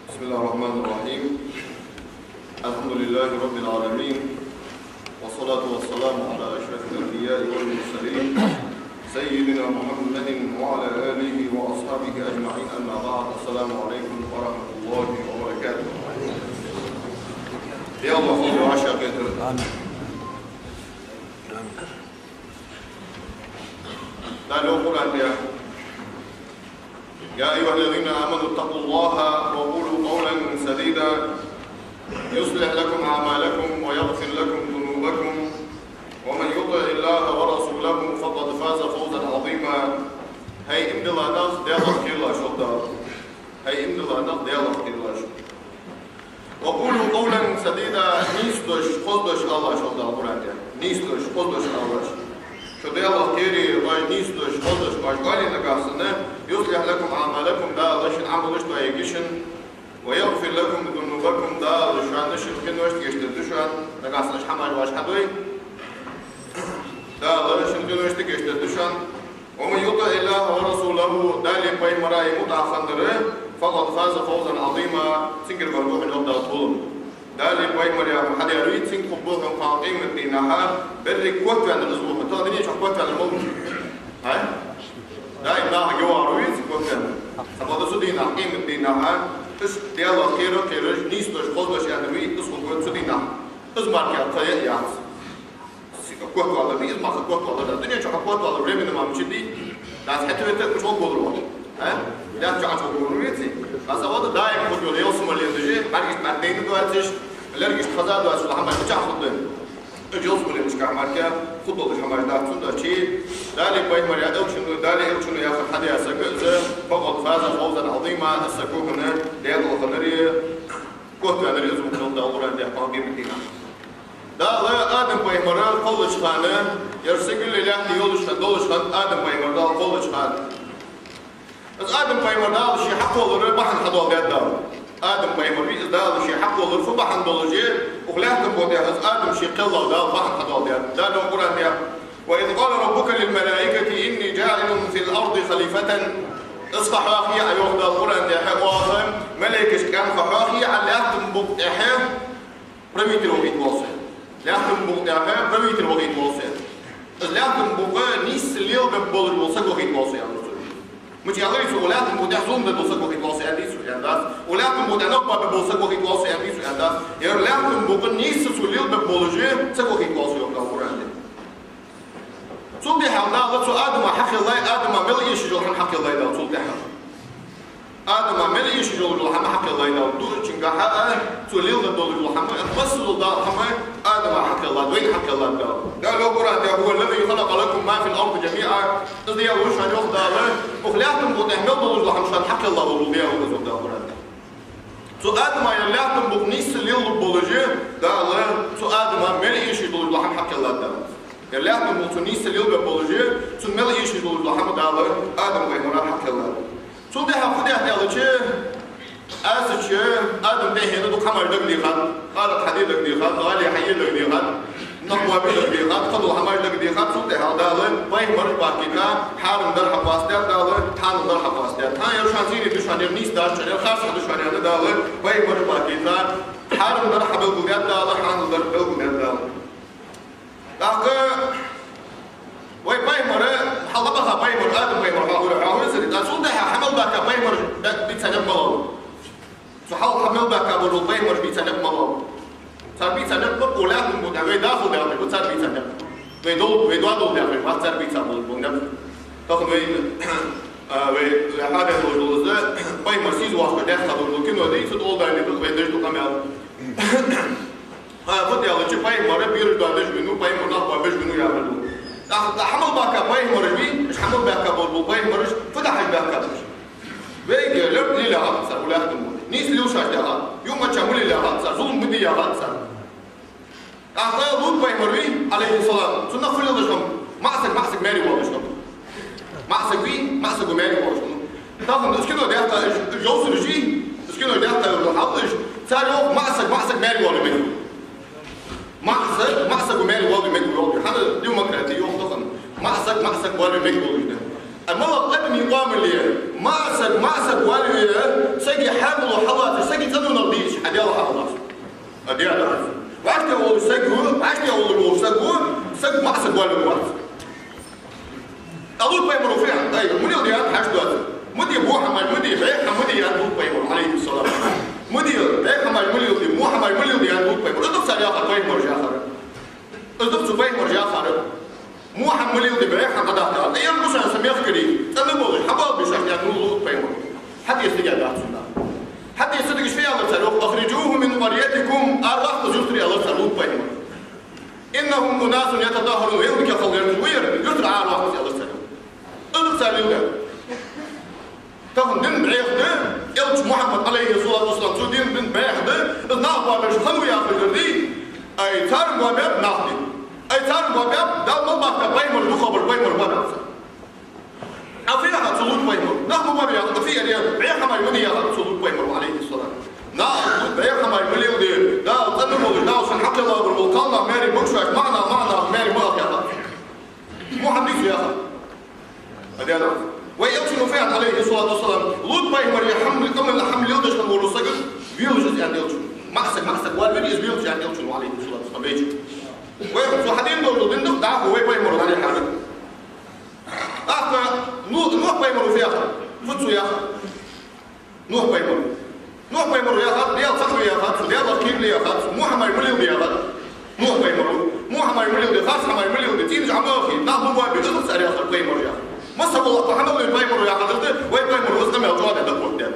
بسم الله الرحمن الرحيم. الحمد لله رب العالمين، والصلاة والسلام على أشرف الأنبياء والمرسلين سيدنا محمد وعلى آله وأصحابه أجمعين. أما بعد، السلام عليكم ورحمة الله وبركاته. يا الله خير وعشاء كثير. لا نقول يا أيها الذين آمنوا اتقوا الله وقولوا قولا سديدا يصلح لكم أعمالكم ويغفر لكم ذنوبكم ومن يطع الله ورسوله فقد فاز فوزا عظيما. هي إمد الله ناس ديالك كلا شدا. هي إمد الله ناس ديالك كلا شدا. وقولوا قولا سديدا نيستوش خذش الله شدا برانيا. نيستوش خذش الله. شو ديالك كيري راي نيستوش خذش ماشغالي نقاسنا يصلح لكم أعمالكم دا لشن عملش تايجيشن ويغفر لكم ذنوبكم دا لشان نشل كنوش تيشتدشان نقاسنش حماج واش حدوي دا لشن كنوش تيشتدشان ومن يطع الله ورسوله دالي باي مراي متأخندره فقد فاز فوزا عظيما. سنجر بربوح نودا طول دالي باي مريا محد يروي سنج قبوهم قاقيم الدينها بري كوت عن الأسبوع تادني شو كوت عن الموت هاي داي ناه جوارويز كوتن سبادو سدينا قيم الدينها اس ديالو كيرو كيرج نيستوش خذش يعني اسمه كوت سدينا اسمع كيا تايا ياس كوت على مين ما كوت على الدنيا شو كوت على ريمن ما مشدي ناس حتى مش بقولوا ها لا تعرف تقولوا ريتي بس هذا دايم كوت يوصل للدجي بعدين بعدين دواتش لرجش خزاد دواتش الحمد بتاع خدين جوز من المشكلة ماركة خطوة الحماية داتون داشي دالي باي مريا أوشنو دالي أوشنو ياخذ حد يسكت فقد فاز فوزا عظيما. السكوك هنا ليادو خنري كوت أنا رزق من الدولة اللي أقام بمدينة دا لا آدم باي مريا قلش خانة يرسل لي لحد يولش خان دولش خان آدم باي مريا قلش خان بس آدم باي مريا شيء حقه ولا بحن حضور بيده آدم باي مريا دا شيء حقه ولا فبحن دولجي وخلاهم بوديها آدم شيء قلة دا بحن حضور بيده دا لو قرآن وإذ قال ربك للملائكة إني جاعل في الأرض خليفة اصفح أخي أيوه دا القرآن يا حواهم ملائكة كان فحاخي على أهدم بقتحهم رميت الوغيت واصل لأهدم بقتحهم رميت الوغيت واصل إذ لأهدم بقى نيس الليل ببول الوصق وغيت واصل مش يغير سؤال لأهدم بقتح زوم دا الوصق وغيت واصل يعني سؤال داس ولأهدم بقتح نقبة ببوصق وغيت واصل يعني سؤال داس يعني لأهدم بقى نيس الليل ببول الوصق وغيت واصل يعني القرآن صلي حنا لتو آدم حق الله آدم ملء يشجع عن حق الله ده صلي حنا آدم ملء يشجع عن حق الله ده دور تنجح توليل ده دور الحمد بس ده حما آدم حق الله وين حق الله ده قال له قرآن ده هو الذي خلق لكم ما في الأرض جميعا قصدي يا وش هنيوخ ده وخليكم بتحمل دور الحمد حق الله والله هو ده قرآن ده تو آدم يلاكم بنيس الليل البولوجي ده الله تو آدم ملء يشجع عن حق الله ده يلاقي الموتونيس اليوم بيولوجيا تنمل إيش يقول محمد على آدم ويمران حكى الله شو ده هفدي هذا شيء شيء آدم ده هنا دو كمر دقني خد قالت حديد دقني خد غالي حي دقني خد نقوى بي دقني خد خدوا حمار دقني خد شو ده هذا ويمر باقي كان حارم در حواس ده تان در حواس ده تان يرشان زيني دشان يرنيس داش شان خاص دشان هذا ده ويمر باقي كان حارم در حبل قويات ده حارم در حبل قويات ده لكن بايمر حلبها بايمر آدم بايمر هاول سريد أصلا ده حمل باك بايمر بيتسنب ملون سحال حمل باك برو بايمر بيتسنب ملون صار بيتسنب ولا من مدعي داخل ده وصار بيتسنب ويدول ده ما صار بيتسنب بونب تاخذ هذا الوجود ده بايمر سيز واحد ده خدوا لكن ودي تدول ده اللي بيدرس كمان بدي أقول شيء باي مرة بيرد بعدش منو باي مرة بعدش منو يعملوا. حمل باكا باي مرة بي مش حمل باكا بول باي مرة فتح الباكا مش. بيجي لب لي لها صار ولا أخدم. نيس ليو شاش لها يوم ما تعمل لها صار زول بدي لها صار. أخذ لود باي مرة بي عليه السلام. سنة فيلا دشم معسك ماري وارشم. معسك ماري وارشم. طبعا إسكنه ده حتى جوز رجي إسكنه ده حتى الحظ صار يوم معسك ماري وارشم. معسك ومالي والي ميك والي هذا اليوم مكرتي يوم ضخم معسك والي ميك والي ده المرض قدم يقام اللي معسك والي سجي حامل وحوات سجي سروق أخرجوه من قريتكم أرواح تجري الله سروق بينهم إنهم أناس يتطهرون ويومك خلقهم وير يترى أرواح الله سروق أدرك سروق تفهم دين بعيد يلش محمد عليه الصلاة والسلام شو دين بن بعيد الناقة مش خلوا يا أخي دي أي ثار مباب ناقدي أي ثار مباب ده ما بقى بيمر دخبر بيمر بنا أفيها صلوت بيمر نحن ما بيا أفيها يا بعيد ما يمني يا صلوت بيمر عليه الصلاة نعم بعيد ما يمني ودي ده قدموا ده وسن حق الله بالقلنا ماري بوشاش معنا ماري ما يا مو حديث يا أخي هذا ويأتي فعل عليه الصلاة والسلام لود بيمر يحمل كم الحمل يلدش من ورسجل بيلجز يعني يلجز مقصد والبني إز بيلجز يعني يلجز عليه الصلاة والسلام بيجي ويأتي حدين دول دين دعاه وين بيمر عليه حاجة أخذ نوح بيمر في أخذ فتسو يا أخذ نوح بيمر يا أخذ ديال صحوي يا أخذ ديال أكيد يا أخذ محمد مليون يا أخذ نوح بيمر محمد مليون خاص محمد مليون تيجي عماخي نحن ما بيجلس سريع أخذ بيمر يا أخذ ما سبب الله محمد بيمر يا حضرتك وين بيمر وزن ما جواد هذا قدام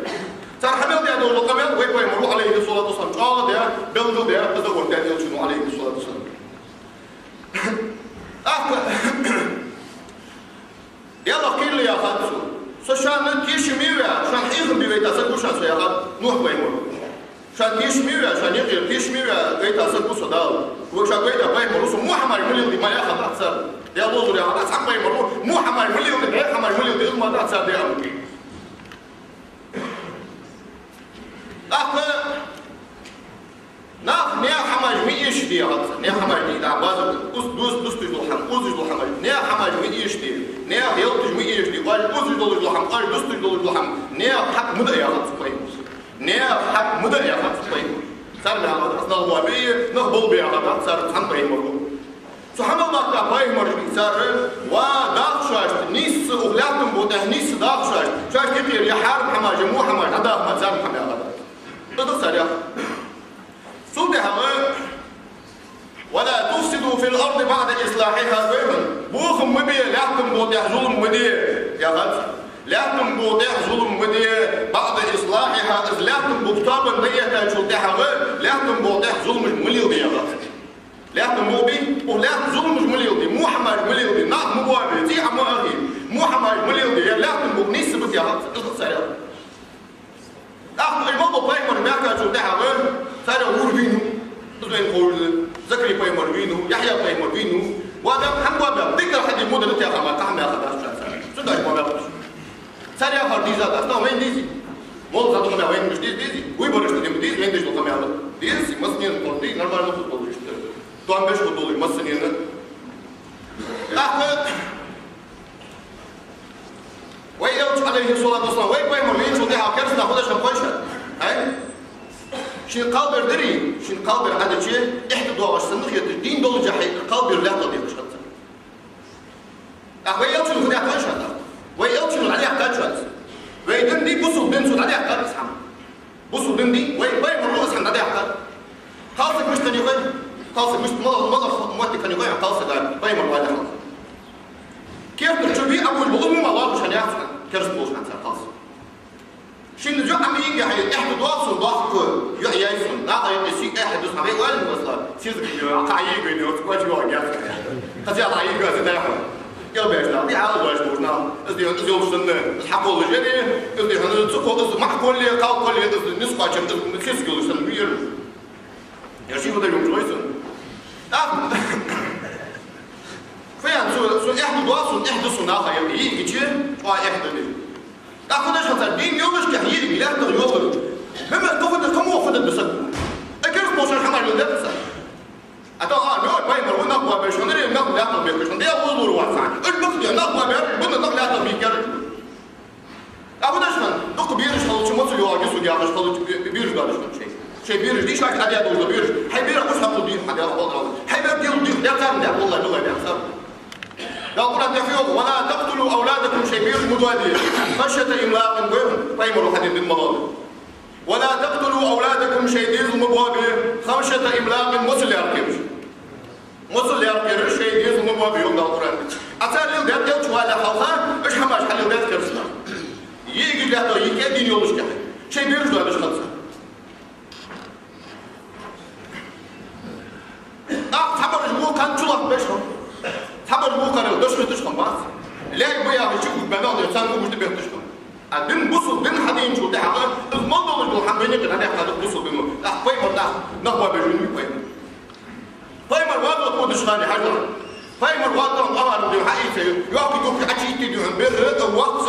صار حمل ده دول قبل وين بيمر عليه الصلاة والسلام جواد ده بلد ده هذا قدام يلشون عليه الصلاة والسلام يلا قيل لي يا خالد سوشان كيش ميوه شان إيهم بيت أسكو شان سويا خالد نوح بيمر شان كيش ميوه شان يقيل كيش ميوه بيت أسكو صدال وشان بيت بيمر وسم محمد مليون ما ياخذ أكثر يا الله يا الله أصحاب بيمر مو حمل مليون ده حمل مليون ده ما ده أكثر ده ناخ نيا حمل ميش دي هذا نيا حمل دي ده بعض دوس تجول حم نيا حمل ميش دي نيا يلتج ميش دي قال دوس حم قال دوس حم نيا حق مدة يا هذا سبعين نيا حق مدة يا هذا سبعين صار من هذا أصلا هو بيه نقبل بيه هذا صار حم بيمر سبحان الله تعالى بيمر صار وداخ شاش نيس أولادهم بوده نيس داخ شاش كتير يا حارب حمل جموع حمل هذا ما صار حمل هذا هذا صار يا صدها ولا تفسدوا في الأرض بعد إصلاحها بوخم مبي لكم بوضع ظلم مدي يا غد لكم بوضع ظلم مدي بعد إصلاحها إذ لكم بكتابا بيتا شلتها لكم بوضع ظلم مليودي يا غد لكم موبي ولكم ظلم مليودي مو حمار مليودي نعم مبوابي تي عمو أخي مو حمار مليودي لكم بنيس بك يا غد إذ سيارة أخذ الموضوع بيمر بيتا شلتها سارة وربينو تزين قول زكري بيمر بينو يحيى بيمر بينو وهذا هم وهذا تقدر حد يمود اللي تيجي ما تعمل هذا الشيء صدق ما بيعرف سارة هرديزة أصلا وين ديزي مول زادو كمان وين مش ديزي ويبرش تديم ديز وين ديز لو كمان هذا ديزي مسنين قردي نرمال نقول قردي تو عم بيش قردي مسنين أخذ ويأتي عليه الصلاة والسلام وين بيمر بين شو ده كرس ناخذش نقولش هاي شين قلبر دري شين قلبر هذا شيء إحدى دوا السنخية الدين دول جحي قلبر لا تضيع شرط ويأتي من هذا شرط ويأتي من عليه كاتشات ويدن دي بوسو بنسو عليه كات سام بوسو بن دي وين مرلوس عن عليه كات خاصك مش تاني وين خاصك مش مضر موتي كان يقول خاصك ده وين مرلوس عليه كيف تشوفي أول بقول ما الله مش هنعرف كرس بوش عن خاص شين جو عم يجي هاي إحدى دواصل ضاق يعيشون لا يمشي إحدى دوس عم يقول مثلا سيرك قاعد يجي وتقول شو هاي خذي على يجي هذا ده يا بيجنا دي عاد واش بوجنا أصدي يوم سنة الحقول الجري أصدي هذا تسوق مع كل قاو كل أصدي نسقى كم نسيس كل سنة بير يا شيء هذا يوم جويسون فيها سو إحدى دواصل إحدى صناعة يجي كتير إحدى أخذش هذا الدين يومش كحيل بلا تغير بما تأخذ كم وفد بسكون أكيد بوشر حمل للدرس أتوقع نوع بيمر ونقوى بيشونري نقوى لا تبي بيشون ده أول واسع المقصد نقوى بير بنا نقوى لا تبي كذا أخذش من دق بيرش خلص شو مسوي واجي سوي عمش خلص بيرش دارش من شيء بيرش ديش واحد حد يدور بيرش هاي بيرش وش هقول دين حد يدور هاي بيرش دين ده كم ده والله لغة ده يقول فيه ولا تقتلوا أولادكم شيبير مدوادية خشية إملاق غيرهم فيمروا حديد المظالم ولا تقتلوا أولادكم شيبير مدوادية خشية إملاق مسل يركير شيبير مدوادية يوم القرآن أتاري الدات يوم على حوها إيش حماش حل الدات كرسنا يجي له يجي دين يومش كه شيبير جوا مش خلصة بناء الإنسان هو مش بيحتشكم بين بصل بين حدين شو ده حقا الموضوع اللي حبيني كده هذا حد بصل بينه أخوي مردا نخوة بجنبي كوي طيب الوضع تقول شغالي حاجة طيب الوضع أمر بحقيقة يوقف يقول في عشية تديون بير وقت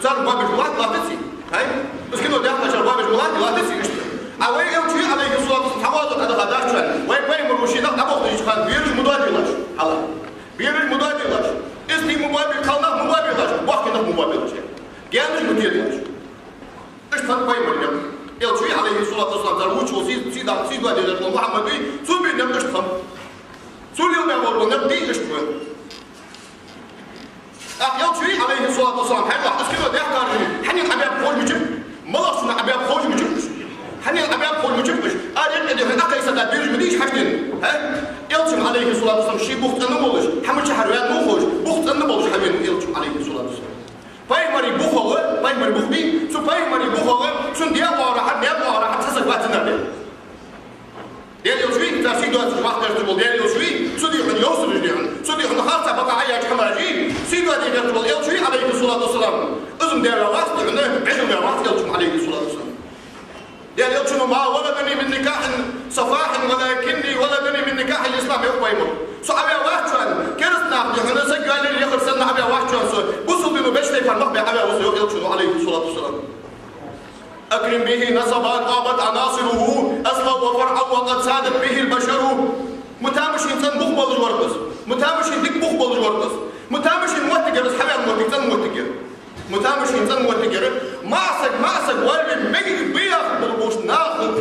صار باب الجوات لا تسي هاي بس كده ده صار باب الجوات لا تسي أوي يوم شيء عليه الصلاة والسلام حوالي هذا غداش شان وين مروشي ده أبغى يشخان بيرج مدادلاش الله بيرج مدادلاش اسمي مبابي خلنا مبابيلاش وقت ده مبابيلاش جانش مديرلاش إيش كان باي مريم يوم شيء عليه الصلاة والسلام تروج وسيد سيد ده محمد بي سوبي نم إيش كان سوري يوم يقولون نبدي إيش كان يوم شيء عليه الصلاة والسلام حيلا بس كده ده كان حنين أبيض فوج مجيب ملصنا أبيض فوج مجيب حنين أبيض فوج مجيبش أنا اللي هنا أكيد سدا بيرج مديش حاجتين ها يلتم عليه الصلاة والسلام شيء بخت أنا مولش حمل شهريات مو خوش بخت أنا مولش حبيبي يلتم عليه الصلاة والسلام بايمري بخوة بايمري بخبي شو بايمري بخوة شو ديابو راح تحسك وقت النبي ديال يوسوي تفسير دوت واحد يرتبط ديال يوسوي شو دي من يوصل لجيهم شو دي من خاصة بقى عيا كمان جي سيدوا دي يرتبط يوسوي عليه الصلاة والسلام اسم ديال الراس عندنا عشرة الراس يلتم عليه الصلاة والسلام ديال يلتم ما ولدني من نكاح صفاح ولكني ولدني من نكاح الإسلام يقوى يمر سو أبي واحد شان كرسنا هنا سجل اللي يخرج سنة أبي واحد شان سو بصوا بينو بيش تيفر مقبل أبي وصل يلتم عليه الصلاة والسلام أكرم به نصبا غابت عناصره أصلا وفرعا وقد سادت به البشر متامش إنسان مخبل الورقص متامش إنك مخبل الورقص متامش موتجر أصحابي موتجر موتجر متامش إنسان موتجر ما أسق والبي ميجي بياخد بالبوش ناخد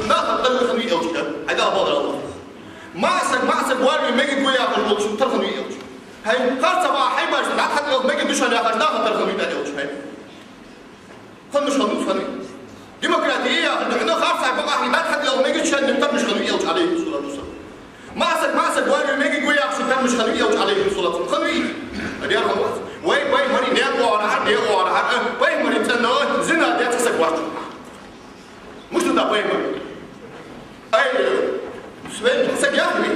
تلخني أوشكا هذا أبغى الله ما أسق والبي ميجي بياخد بالبوش تلخني أوشكا هاي خلاص بقى حيباش لا حد لو ميجي مش هناخد ناخد تلخني ده أوشكا هاي خلنا خلنا ديمقراطية إحنا خاصة بقى إحنا ما حد لو ما يجيش نقدر مش خلوي يوج عليه الصلاة والسلام ما أسد وين ما يجي قوي أحسن مش خلوي يوج عليه الصلاة والسلام خلوي هذه رقم واحد وين مري نيابو على حد وين مري تنا زنا ده تسك واحد مش ده وين مري أي وين سجاهني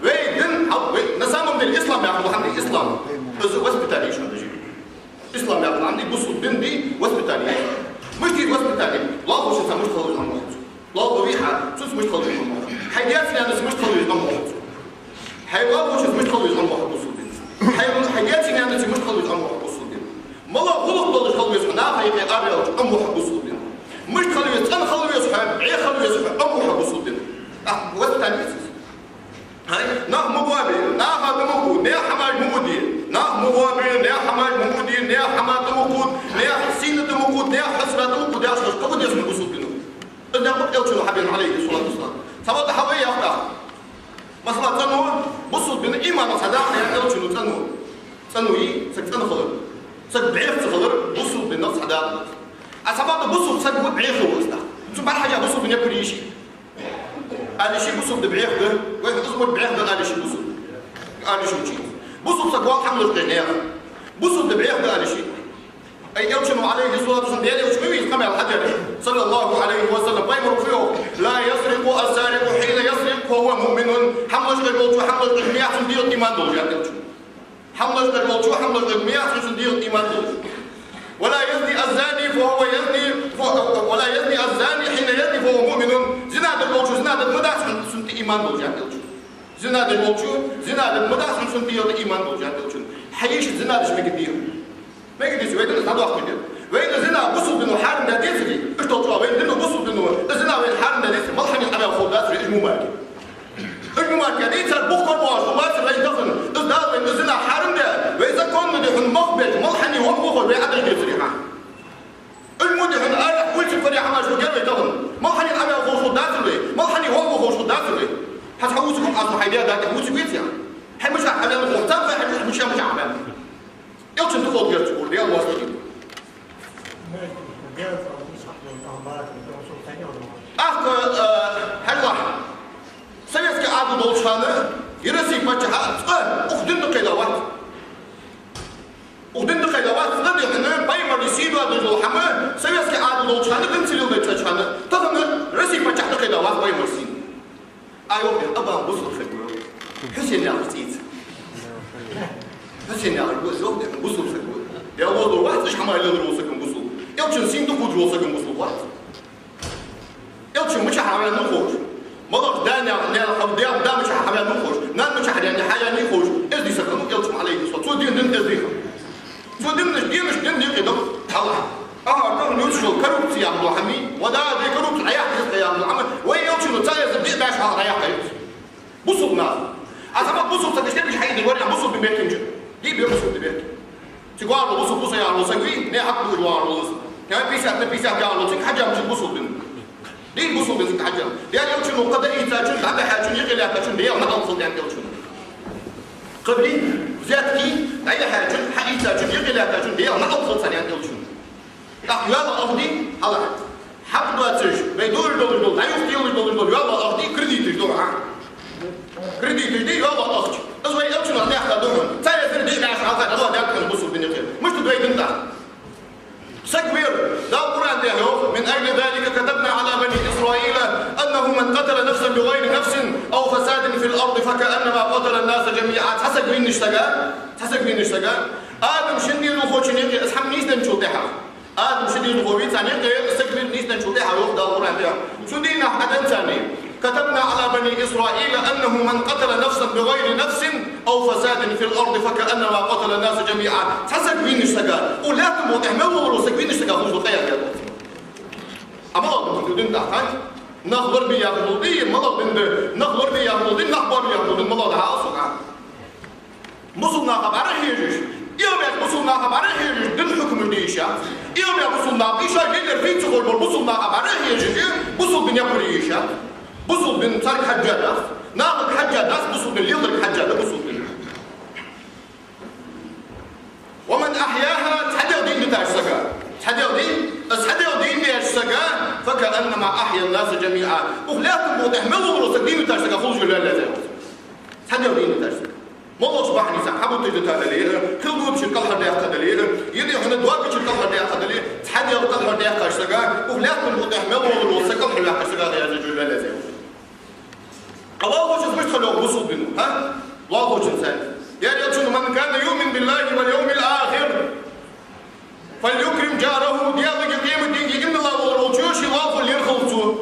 وين نسامم من الإسلام يا محمد الإسلام بس بتاريخ شو بيجي الإسلام يا محمد بصوا الدين دي وسبتاريخ مش دي وسط تاني لا خوش انت مش خلوي عن واحد لا ضريحة شوف مش خلوي عن واحد حاجاتنا ناس مش خلوي عن واحد حيوان خوش مش خلوي عن واحد بصوا دين حاجاتنا ناس مش خلوي عن واحد بصوا دين ما لا غلط ضل خلوي عن هاي في قارئ عن واحد بصوا دين مش خلوي أنا خلوي صحاب عي خلوي صحاب عن واحد بصوا دين وسط تاني هاي ناه مبابي ناه هذا موجود ناه حماج موجودين ناه مبابي ناه حماج موجودين ناه حماد موجود ناه سينة موجود ناه حسبة موجود ناه شخص قد يسمى بصوت منه إذا قلت يوصل حبيب عليه الصلاة والسلام سبب حوي أخطأ مثلا تنو بصوت بين إيمان صدقنا يعني يوصل تنوي سكتنا خضر سكبعير خضر بصوت بين نفس صدقنا أسباب بصوت سكبعير خضر شو بعد حاجة بصوت بين يكون يشي قال شيء بصوت بعير ده وين اسمه بعير ده قال شيء بصوت قال شيء شيء بصوت سكوات حمل القناع بصوت بعير ده قال شيء أي يوشم عليه الصلاة والسلام ديالي وشوي يسمع الحجر صلى الله عليه وسلم بيمر فيه لا يسرق السارق حين يسرق وهو مؤمن حمل القلب حمل القلب يحسن ديو الإيمان دول جاب حمل القلب حمل القلب يحسن ديو الإيمان دول ولا يزني الزاني فهو يزني ولا يزني الزاني حين يزني فهو مؤمن زنا القلب زنا المدى سنت إيمان دول جاب زنا القلب زنا المدى سنت إيمان دول جاب حيش زنا مش مقدير ما يقدرش وين هذا واحد منهم وين زنا بصوا بينه حارم ده ديسري ايش تطلع وين بينه بصوا بينه زنا وين حارم ده ديسري ما حني على خدات في المماركه المماركه دي صار بخر واش وما صار يدخل ده وين زنا حارم ده واذا كنا نحن مقبل ما حني وقفوا وين عدل ديسري المدهن قال قلت فريق ما شو جاب يدخل ما حني على خدات ما حني وقفوا خدات حتحوسكم اصلا حيديا ده تحوسوا كيف يعني حي مش على الخطاب مش عمل يوتشن تقول غير تقول ديال واصلين هلا سياسك عادو دولشانه يرسي بجها أخدن قيلوات أخدن قيلوات نبي إحنا بايمر يسيدوا هذا الحمى سياسك عادو دولشانه بنسليو بتشانه طبعا رسي بجها قيلوات بايمر سين أيوة أبغى بوصل فكرة حسين يا حسين حسين يا بوصل فكرة يا aylıdır olsa gün busul. Elçin sindi kudur olsa gün busul var. Elçin mıça havanı hoş. Malak danya ne havdiya da mıça havanı hoş. Nan mıça yani hayani hoş. Ezdi sakın elçin aleyhi salatu. So din ezdi. So din din kedim. Allah. Aha نوصل كروت يا عبد الحميد وده دي كروت رياح يا عبد الحميد وين يوصل تايز بدي باش رياح بوصلنا أسمع بوصل تكشف مش حيدي ورا بوصل ببيتهم جو دي بيوصل ببيت تقول له بوصل يا الله سوي نه حق جوار الله كان بيسا يا الله تك حاجة مش بوصل بين دي بوصل بين حاجة دي يوصل قد يتاجر بعد حاجة يقل يتاجر دي ما أوصل يعني يوصل قبلي زيادتي أي حاجة حقيقة يقل يتاجر دي ما أوصل يعني يوصل يلا أخدي هلا حب دواتش بيدور دول عايز تيجي دول يلا أخدي كريديت دول كريديت دي يلا أخدي أزوي أبشر على أحد دول تاني في دي عشان هذا الله ده كان بوصل بينك مش تدوي دندا سكبير ده القرآن ده هو من أجل ذلك كتبنا على بني إسرائيل أنه من قتل نفسا بغير نفس أو فساد في الأرض فكأنما قتل الناس جميعا حسب مين نشتغل آدم شندي له خوشني أصحاب نيس نشوف ده آدم شديد الغوي ثاني استقبل نيسنا نشوفها يوم ده القرآن ده شدينا حدا ثاني كتبنا على بني إسرائيل أنه من قتل نفسا بغير نفس أو فساد في الأرض فكأنما قتل الناس جميعا حسب مين اشتغل ولا تموت احملوا ورسك مين اشتغل خذوا الخير يا أما الله بدون تحت نخبر بيا مولدين ملا بند نخبر بيا مولدين نخبر بيا مولدين ملا ده أصلا مصلنا خبره هيجش يوم يبصلنا خبره هيجش دين حكم ديشة يوم يبصلنا إيشا جدر في تقول بصلنا خبره هيجش بصل بين يبريشة بصل بين ترك حجة ناخذ حجة ناس بصل بين يضرب حجة بصل بين ومن أحياها تحدي دين بتاعشتها تحدي دين بتاعشتها فكأنما أحيا الناس جميعا وخلاتهم وتحملوا ورسك دين بتاعشتها خرجوا لا لا تحدي دين بتاعشتها والله سبحانه وتعالى حبوا تجد هذا ليه كل دوب شركة الحرية هذا ليه يدي إحنا دواب شركة الحرية هذا ليه تحدي الحرية الحرية كاشتغا وخلاتهم وتحملوا ورسك الحرية كاشتغا يا رجل لا لا الله وش مش خلوا بصوا بينه ها الله وش إنسان يا رجل من كان يؤمن بالله واليوم الآخر فليكرم جاره ديالك قيمة دينك إن الله ورجوش الله اللي يرخصه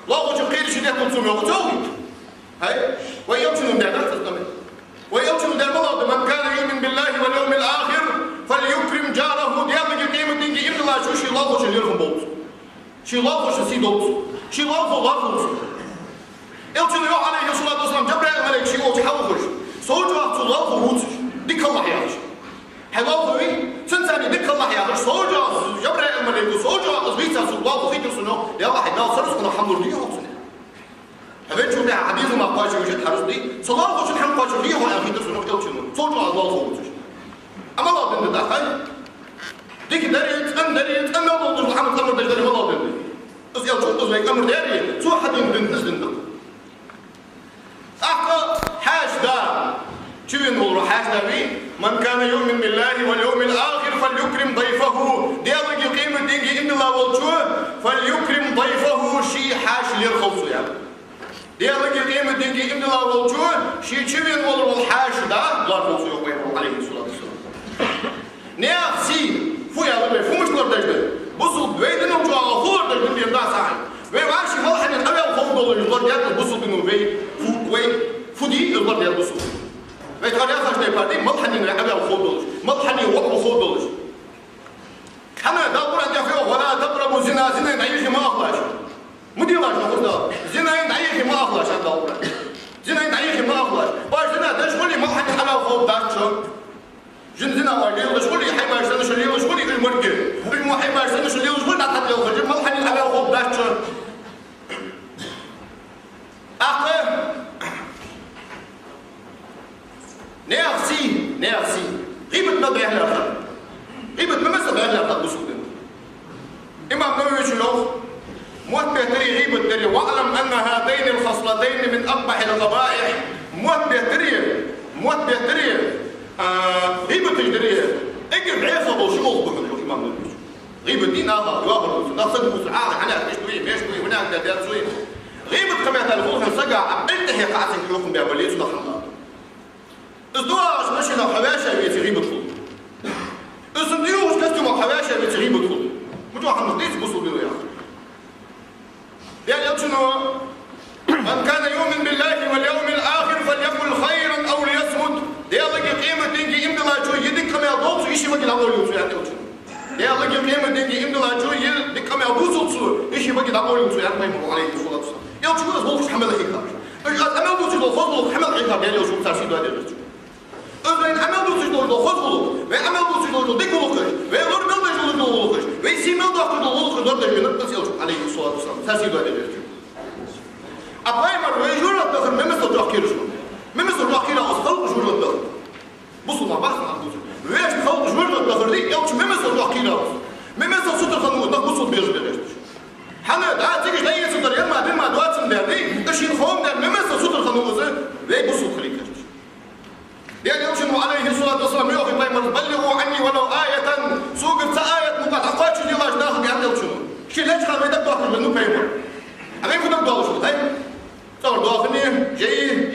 الله وش خير شيء يقصون يقصون هاي ويوم من ده تستمر ويوم ده الله من كان يؤمن بالله واليوم الآخر فليكرم جاره ديالك قيمة دينك إن الله شو الله وش اللي يرخص بوت شو الله وش سيدوت شو الله وش يوم يوم عليه الصلاة والسلام جبريل الملك شيء وتحوش صوت وقت الله وروت ديك الله يعيش حلوه سنتاني ديك الله يعيش صوت جبريل الملك صوت أزبيتا الله وفيت سنو يا واحد لا صرف أنا حمد ليه وصل هبيت شو ده حديث ما قاش وجد حرس دي صلاة وش الحمد قاش ليه وأنا فيت سنو كل شنو صوت الله وروت أما الله بند دخل ديك دريت أن الله محمد أمر دجري الله بند أزيل شو أزيل أمر دريت شو حد بند نزل أحقق حاج دار شو ينقول حاج داري من كان يؤمن بالله واليوم الآخر فليكرم ضيفه ديالك يقيم الدين إن الله والجوع فليكرم ضيفه شي حاج ليرخص يعني ديالك يقيم الدين إن الله والجوع شو ينقول الحاج دار الله يرخص يوم عليه الصلاة والسلام نفسي فو يا ربي فو مش قدر بصوا بيدنا وجوا غفور ده من بيمدع ساعة ويعيش هو حن الأبي الخوف دول يقدر يأكل بصوا بينه وين فودي يقدر يأكل بصوا ويتخلي أخرج نبادي ما حني الأبي الخوف دول ما حني وقف الخوف دول حنا دور أن يفيه ولا تقربوا زنا نعيش ما أخلاش مدير لاش نقول ده زنا نعيش ما أخلاش هذا دور زنا نعيش ما أخلاش باش زنا تشغلي ما حني على الخوف ده شو جنزنا واجي وشغلي حي ما يستنى شلي وشغلي المرجع المحي ما يستنى شلي وشغلي حتى لو خرج ما حني على الخوف ده شو أخي نفسي غيبة ما ضيع لها غيبة ما ضيع لها بسودنا إمام نووي شلوخ موت بيتري غيبة دري واعلم أن هاتين الخصلتين من أقبح القبائح موت بيتري غيبة تجدري اجرب عيفة وشموخ بحضر إمام نووي غيبة دي ناظر يواهر ناصد مسعار حنا مشتوي هناك ده تسوي غيبة كما تلفوها سجع انتهي قاعدين كلكم بأوليس الله إصدواش ماشي لو حباشة يبي غيبة فوق إصديوش كستم حواشي بتغيب بدخل مجوا حمد ليش بوصل بينه يا يعني شنو من كان يؤمن بالله واليوم الآخر فليقل خيرا أو ليصمت ديالك قيمة دينجي إمدلا شو يدك كم يضوط إيش يبغى يدور يوصل يعني شنو ديالك قيمة دينجي إمدلا شو يدك كم يضوط إيش يبغى يدور يوصل يعني ما يمر عليه الصلاة والسلام يا شو بس بقولش حمل الحكار أنا بقولش لو خذوا حمل الحكار يعني شو بتعرفين ده ده أنا أنا بقولش لو خذوا وأنا بقولش لو ديكوا لوكش وأنا بقولش لو لوكش ويسيمل ده كله لوكش ده ده من بس يوصل عليه الصلاة والسلام تعرفين ده ده أبايمر ويجور الدخل ممثل تأخير شو ممثل تأخير أصل جور الدخل بصوا مع بعض ويش خلق جور الدخل دي يوش ممثل تأخير أصل ممثل صوت الخنوق ده بصوا بيجر حنا ده تيجي ده يصدر يما دين ما دوات سندر دي إيش يخون ده ممثل صوت الخنوق ده ليه بصوا خليك يعني يوش إنه عليه الصلاة والسلام يوحي بايمر بلغوا عني ولو آية سوق آية مقاطعات شو يلاش داخل يعني يوش إنه شيء ليش خلوا يدك داخل منه بايمر أبين كنا بدور شو هاي صار داخلني جاي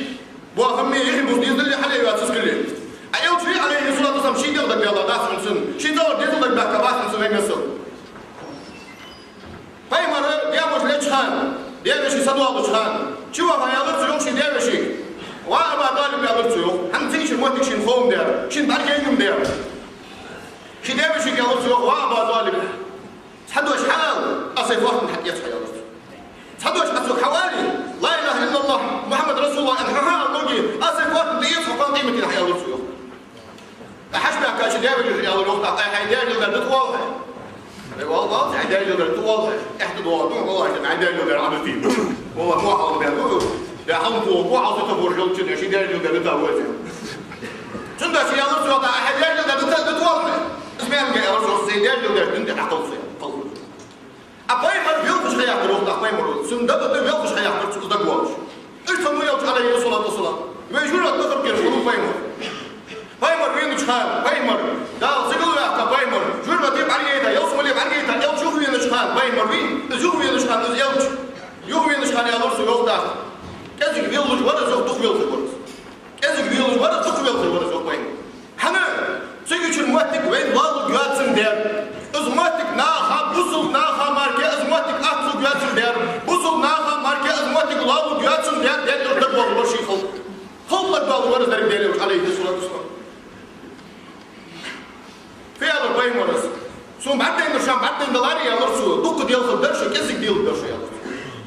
بوافمي يخي بوزديز اللي حلي واسس كله أيوة شيء عليه الصلاة والسلام شيء ديال دك يلا داس من سن شيء دور ديال دك بك باس من سن يمسل هاي مرة ديال مش ليش خان ديال شيء صدوا مش خان شو هاي يغرس يوم شيء ديال شيء وأنا طالب يغرس يوم هم تيجي شيء موتك شيء خوم ديال شيء بارجع يوم ديال شيء ديال شيء يغرس يوم وأنا طالب حدوش حال أصيف واحد من حد يصحى يغرس حدوش أسلك حوالي لا إله إلا الله محمد رسول الله أنها الموجي أصيف واحد اللي يصحى قام قيمة الحياة يغرس يوم حشبه كاش ديال يا الوقت عيدان يقدر تواضع والله عيدان يقدر تواضع احد تواضع والله كان عيدان يقدر عملتين والله مو عاوز بيقول يا حمو مو عاوز تفور جلتين شي داير يقدر تواضع شنو شي يا رسول عيدان يقدر تواضع اسمع يا رسول سيدان يقدر تندح قوسين أباي مر بيوقش حياة الوقت أباي مر سندبت بيوقش حياة الوقت تدقواش إيش تمو يوقش عليه الصلاة والسلام ويجور الدخل كيف يقولون بايمر بايمر وين شخان بايمر دا سيقولوا يا أخي بايمر جور بتجيب عليه يوصل لي عليه يوم شوف وين شخان بايمر وين شوف وين شخان يوم وين شخان يا رسول الله كذا بيلوج ولا زوج تخبيل في الورد كذا بيلوج ولا تخبيل في الورد زوج بايمر حنا سيجي الموتك وين والله جاتسن دير أزماتك ناخا بوصل ناخا ماركة أزماتك أكثر جاتسن دير بوصل ناخا ماركة أزماتك الله جاتسن دير دير تقبل ورشي خلق تقبل ورش درك دير عليه الصلاة والسلام في هذا البايمرس سوم بعدين درشان بعدين دلاري يا مرسو دوق ديال خدرش كزك ديال درش يا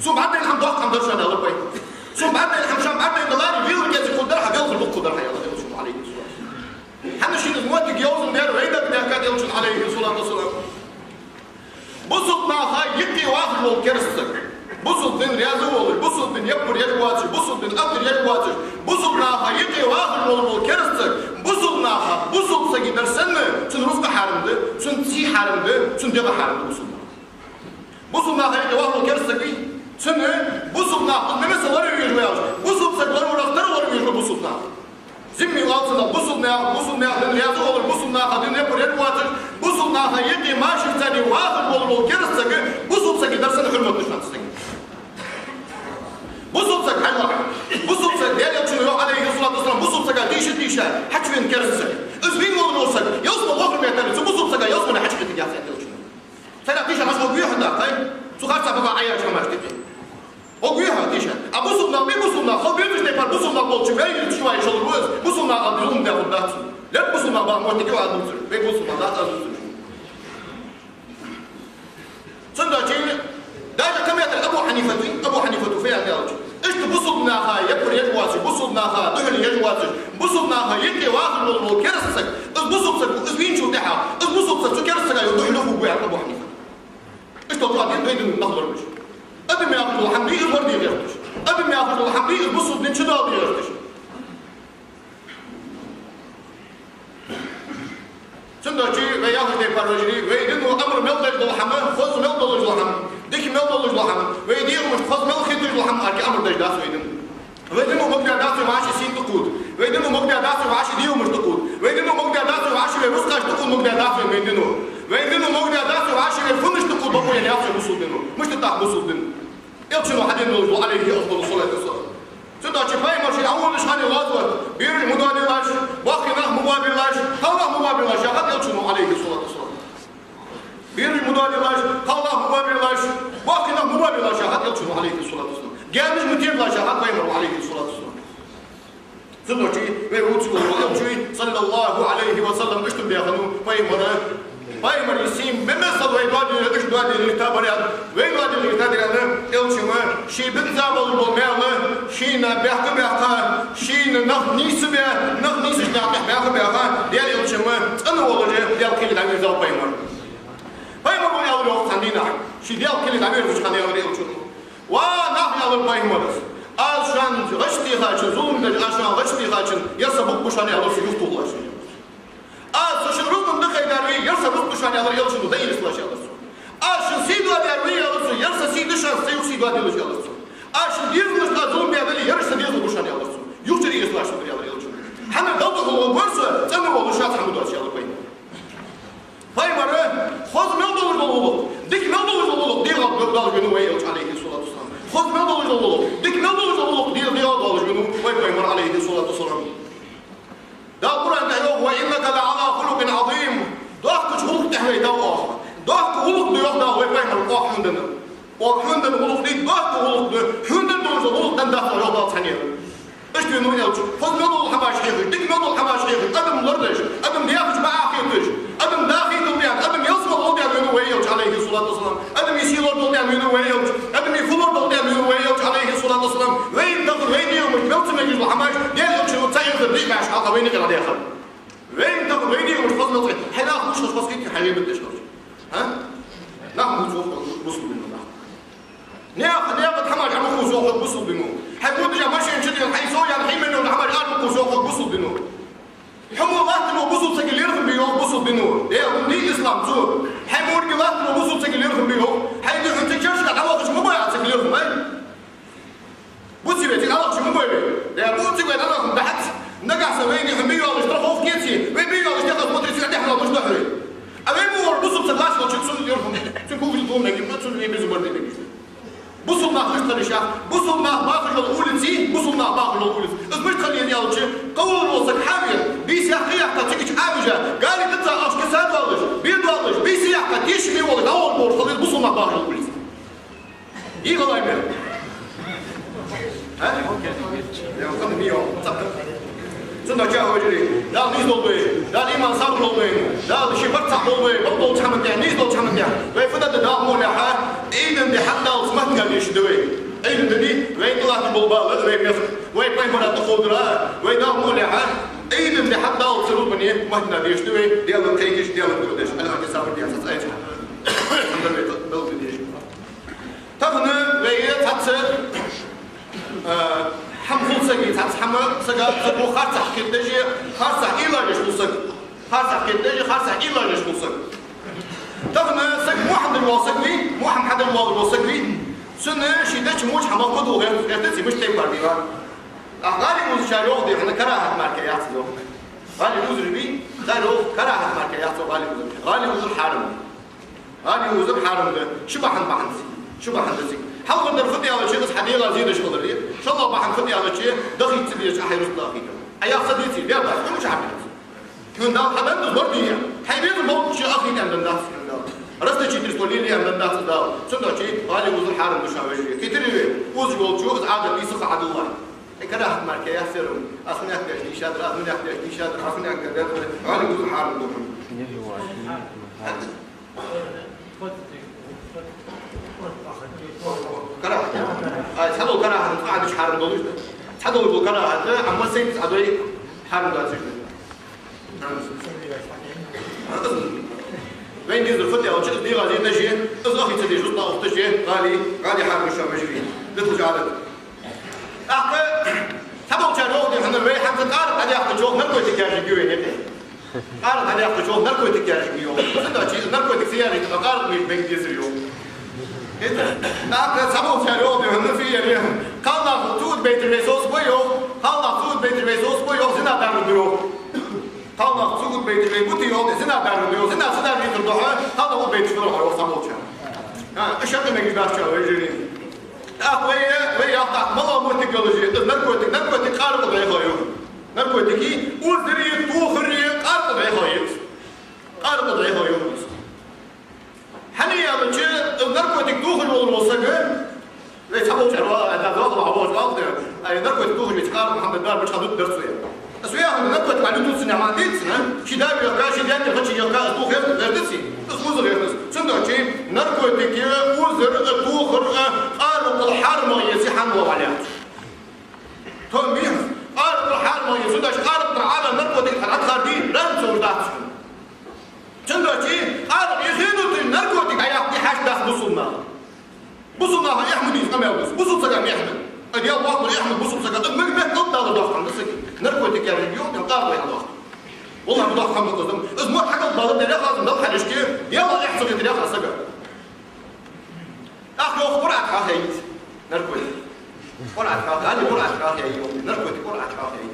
سوم بعدين حم دوق حم درشان هذا البايمرس سوم بعدين حمشان بعدين دلاري بيل كزك خدر حقل خلق خدر يا الله عليه الصلاة حنا شي نموتك يوزن دير ويدا بدها كاد يوصل عليه الصلاة والسلام بصل ناخا يكي واخر والكرسك بصل بن رياضه ولا بصل بن يكبر يجواتش بصل بن أبر يجواتش بصل ناخا يكي واخر والكرسك بصل ناخا بصل سجي درسنا سن رفق حارمده سن تسي حارمده سن دغه حارمده بصل ناخا يكي واخر والكرسك سن بصل ناخا مثل ورا يجواش بصل سجل ورا يجوا بصل ناخا زمي واصلنا بصلنا دن رياضه ولا بصلنا دن يكبر يجواتش بصلنا يكي ماشي ثاني واخر والكرسك بصل سجي درسنا خدمه نشان بصل سك حلا بصل سك ديال يوم عليه الصلاة والسلام بصل سك تيشا حكي من كرسك اسمين ولا سك يوصل وقت ما يتني بصل سك يوصل حكي تيجي على سك ترى تيشا مش هو بيحدا طيب سخرت بابا عياش ما شتي هو بيحدا تيشا ابصلنا بصلنا خو بيمش تبع بصلنا قلت شوي شوي شغل روز بصلنا قبلهم ده قدات لا بصلنا بقى ما تيجي على بصل بصلنا لا بصل صندوقين دايما كم يتر أبو حنيفة فيها كذا إيش تبصل ناخا يكبر يجواتش بصل ناخا دهن يجواتش بصل ناخا يكي واخر من كرسك بصل سك إزبين شو تحا بصل سك كرسك يدهن له بوع أبو حنيفة إيش تطلعين بين النهر مش أدم يأخذ الحمدي الورد يغرتش أدم يأخذ الحمدي البصل من شداد يغرتش صندوقي وياخذ دي بارجري ويدنو أمر ملضج الحمام خذ ملضج الحمام ديك ملضج الحمام ويدير مش خذ ملخيت الحمام أركي أمر دج داس ويدنو مقدر داس وعاشي سين تقود ويدنو مقدر داس وعاشي ديو مش تقود ويدنو مقدر داس وعاشي ويرسقاش تقود مقدر داس ويدنو مقدر داس وعاشي ويفنش تقود بقول يعني أفضل بصول دينو مش تتاح بصول دينو يلشنو حدين نقول عليه أفضل الصلاة والسلام صندوقي باي مرشي أول مش هاني غاضبة بير مداني لاش باقي ناه مقابل لاش هلا مقابل لاش هذا يلشنو عليه الصلاة والسلام Bir müdahaleler, Allah mübariler, vakına mübariler şahat yalçın aleyhissalatu vesselam. Gelmiş mütiyemler şahat Peygamber aleyhissalatu vesselam. Zıdırçı ve uçulu yalçı sallallahu aleyhi ve sellem üstün beyhanı Peygamber isim memesal ve ibadetleri üç duadetleri tabariyat ve ibadetleri tabariyatı yalçını şibin zavallı olmayalı şiine behka şiine nahnisi be nahnisi şnaqih behka diğer yalçını tanı olacak diğer kelimeler güzel Peygamber. Peygamber bu yalır yok sandina şi diğer kelimeler güzel çıkan yalır yalçını ve nah yalır Peygamber aşan gıştiha için zulümde aşan gıştiha için yasabuk bu şanı yalır yuftuğlar Aşın da kaydarı yarsa bu duşanyalar yalçını da ilislaşalır. Aşın sidva dervi yalırsın yarsa siduşan sayık sidva demiş yalırsın. Aşın dizmişler zulüm bedeli yarsa dizmiş duşanyalırsın. Yokça ilislaşılır yalçını. Hemen dalda olur varsa tanım olur şart hamdu açalım payı. Paymarı hozmel olur dikmel olur diye dal günü ve yalç aleyhissalatu vesselam. Hozmel olur dikmel olur diye dal günü ve Peygamber aleyhissalatu vesselam. Da Kur'an'da yok ve inneke le ala hulukin azim. Doğak çoluk tehvey da o. Doğak huluk diyor da ve Peygamber o hündeni. O hündeni huluk değil, doğak huluk diyor. Hünden doğrusu huluktan da yok da tanıyor. İşte bunu yalçı. Fazla dolu hava şeyhi, dikme dolu hava şeyhi. Adım lırdış, adım diyakıç bağakiyetiş. Adım dâhi dolmayan, adım yasma olmayan yönü ve yalçı aleyhissalatu vesselam. Adım yeşilor dolmayan yönü ve yalçı. Adım yifulor dolmayan yönü ve yalçı aleyhissalatu vesselam. Ve indakır ve diyormuş, mevtime yüzlü hamaş. Diğer yalçını tayırdır, değil mi aşk halka ve ne kadar yakın. Ve indakır ve diyormuş, fazla tayır. Helâk kuş kuşbaz gitti, hayyem ettiş kavşu. Ha? Nahmu zuhuk, busul binu nah. نياقة حماج عم خوزوق بصل بنو حيقول جا ماشي نشدي الحيسو يعني حيمن ولا حماج عم خوزوق بصل بنو حمو الله تلو بصل سجل يرفع بيو بصل بنو ده ني إسلام زور حمور الله تلو بصل سجل يرفع بيو حيدي أنت كيرش كان عواقش مو بايع سجل يرفع أي بصي بيتي عواقش مو بايع ده بصي بيت أنا كم بحث نجح سويني هم بيو على اشتراك خوف كيتي بيو على اشتراك مدرسة عندي حلا مش دحري أبي مور بصل سجلاش لو تشوفون يرفع تكون في الدوم نجيب ما تشوفون يبي زبر ده بوصلنا خشنا الشعب بوصلنا باخر الأولى بوصلنا باخر الأولى إزمش خليني أقول شيء قول الوصل حامل بيسياقية حتى تيجي حاجة قال لي أنت أش كساد والش بيد والش بيسياقة تيجي والله أول مور خلينا بوصلنا باخر الأولى إيه والله يمين ها يا كم مية زنا جاء وجري لا نيزل بي لا الإيمان صابر بي لا شيء برتاح بي بطل تحمل يعني نيزل تحمل يعني ويفضل ده مولعة إيدن دي حتى وسمتنا ليش دوي إيدن دي وين طلعت بالبال وين يصل وين مرات تخضرا وين ده مولعة إيدن دي حتى وصلوا بني مهنا ليش دوي ديالن تيجيش ديالن تودش أنا عندي صابر دي أساس أيش الحمد لله بلد ديش تفنى وين تحصل حمل سجى تحمل سجى سجى خارج كدجي خارج إلا ليش نصك خارج كدجي خارج إلا ليش نصك تفنى سجى واحد الواسقلي واحد الواسقلي سنة شدة موج حماقته غير تسي مش تيم برديوان غالي موز شاريوخ دي احنا كراهة ماركيات له غالي موز ربي دارو كراهة ماركيات له غالي موز الحارم غالي موز الحارم ده شبحن بحنسي شبحن دسي حاول ندير فتي على شيء بس حديقة زيادة شغل ليه إن شاء الله بحن فتي على شيء دخل تبي أحير دقيقة أيها صديقتي ليه بس مش عارف من ده حدا برديه حيبيز الموت شيء أخي عند الناس رست شيء تقولي لي عند الناس ده سنة شيء غالي وزر حارم مشاويش كتير وز يقول عادة بيسخ عدو الله كراهة ماركة يحسر أخني أحتاج شادر أخني أحتاج شادر أخني كذا غالي وزر حارم دوم كراهة هذا كراهة قاعد يحارب دولش هذا هو كراهة أما سيد هذا حارم دولش وين ينزل فتي أو شيء ديغا زي نجي أخي تدي جوطنا أو تجي غالي حارب الشام مجري لتوجع لك أخي تبغى تجاوب دي حنا وين حتى تعرف هذا يأخذ جوه نركو تكاجي جوه نبي تعرف هذا يأخذ جوه نركو تكاجي جوه صدق شيء نركو تكسياري تقارب مش بين جزر يوم إذا أخي تبغى تجاوب دي حنا في يعني قالنا تود بيت الرئيسوس بيو قالنا تود بيت الرئيسوس بيو زنا دارو بيو قالنا تود بيت الرئيسوس زنا دارو بيو زنا بيت الضحى هذا هو بيت الضحى وصاموتشا أشهد إنك جبت شو يجري ويا مالا مو تكنولوجيا نركوتك قارب بيخايو نركوتكي وزري توخري قارب بيخايو يتحبوا شروا هذا ضغط عبوش ضغط أي نركض توه بيتقارب محمد دار مش هدود درسوا أسويا هم نركض بعد دوت سنة ما ديت سنة شدار يلقى شدار يلقى يلقى توه غير دتسي بس وزر غير صندوق شيء نركض تكيا وزر توه قارب الحرم يزحن وعليات توم بيه قارب الحرم يزودش قارب العالم نركض الحرات خاردين رمز وردات صندوق شيء قارب يخينوا نركض تكيا حاجة داخل بصوا يحمد يسمع بصوا سجى يحمد أدي الله يحمد بصوا سجى ما تقدر تضخم عند السكين نركض كان اليوم ينقار وين ضخم والله مضخم قدام اسمه حاجة ضغط ده خلاص نضخ الاشكال يلا يحصل يدري خلاص سجى أخي قرعة حاهيت نركض قرعة حاهي قرعة حاهي نركض قرعة حاهي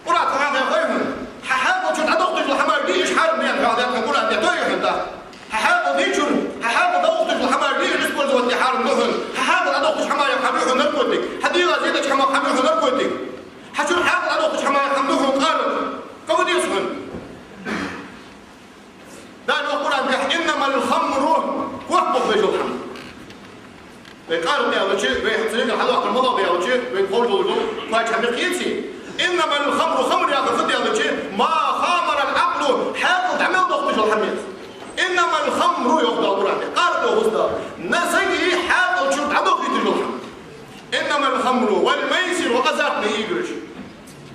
قرعة حاهي خير ححاول شو تعدقت الحمار دي إيش حال مين هذا قرعة ده توي أنت ححاول ديشون ححاول ضغط الحمار دي نسبة والتحار النهل ححاول أضغط حمار يحملوه نركضك حديقة زيدك حمار يحملوه نركضك حشون حاول أضغط حمار يحملوه قارب كم دي يسخن دان القرآن بيح إنما الخمر وحبط بيجو الحمر بيقارب يا وجه بيحصلين الحلوة المضى يا وجه بيقول له فايش حمر قيتي إنما الخمر خمر يا خفض يا وجه ما خامر العقل حاول تعمل ضغط بيجو الحمر إنما الخمر يخضع القرآن قارب وغصدار نسجي حاول شرط عدو في تجوحة إنما الخمر والميسر وأزاق نيجرش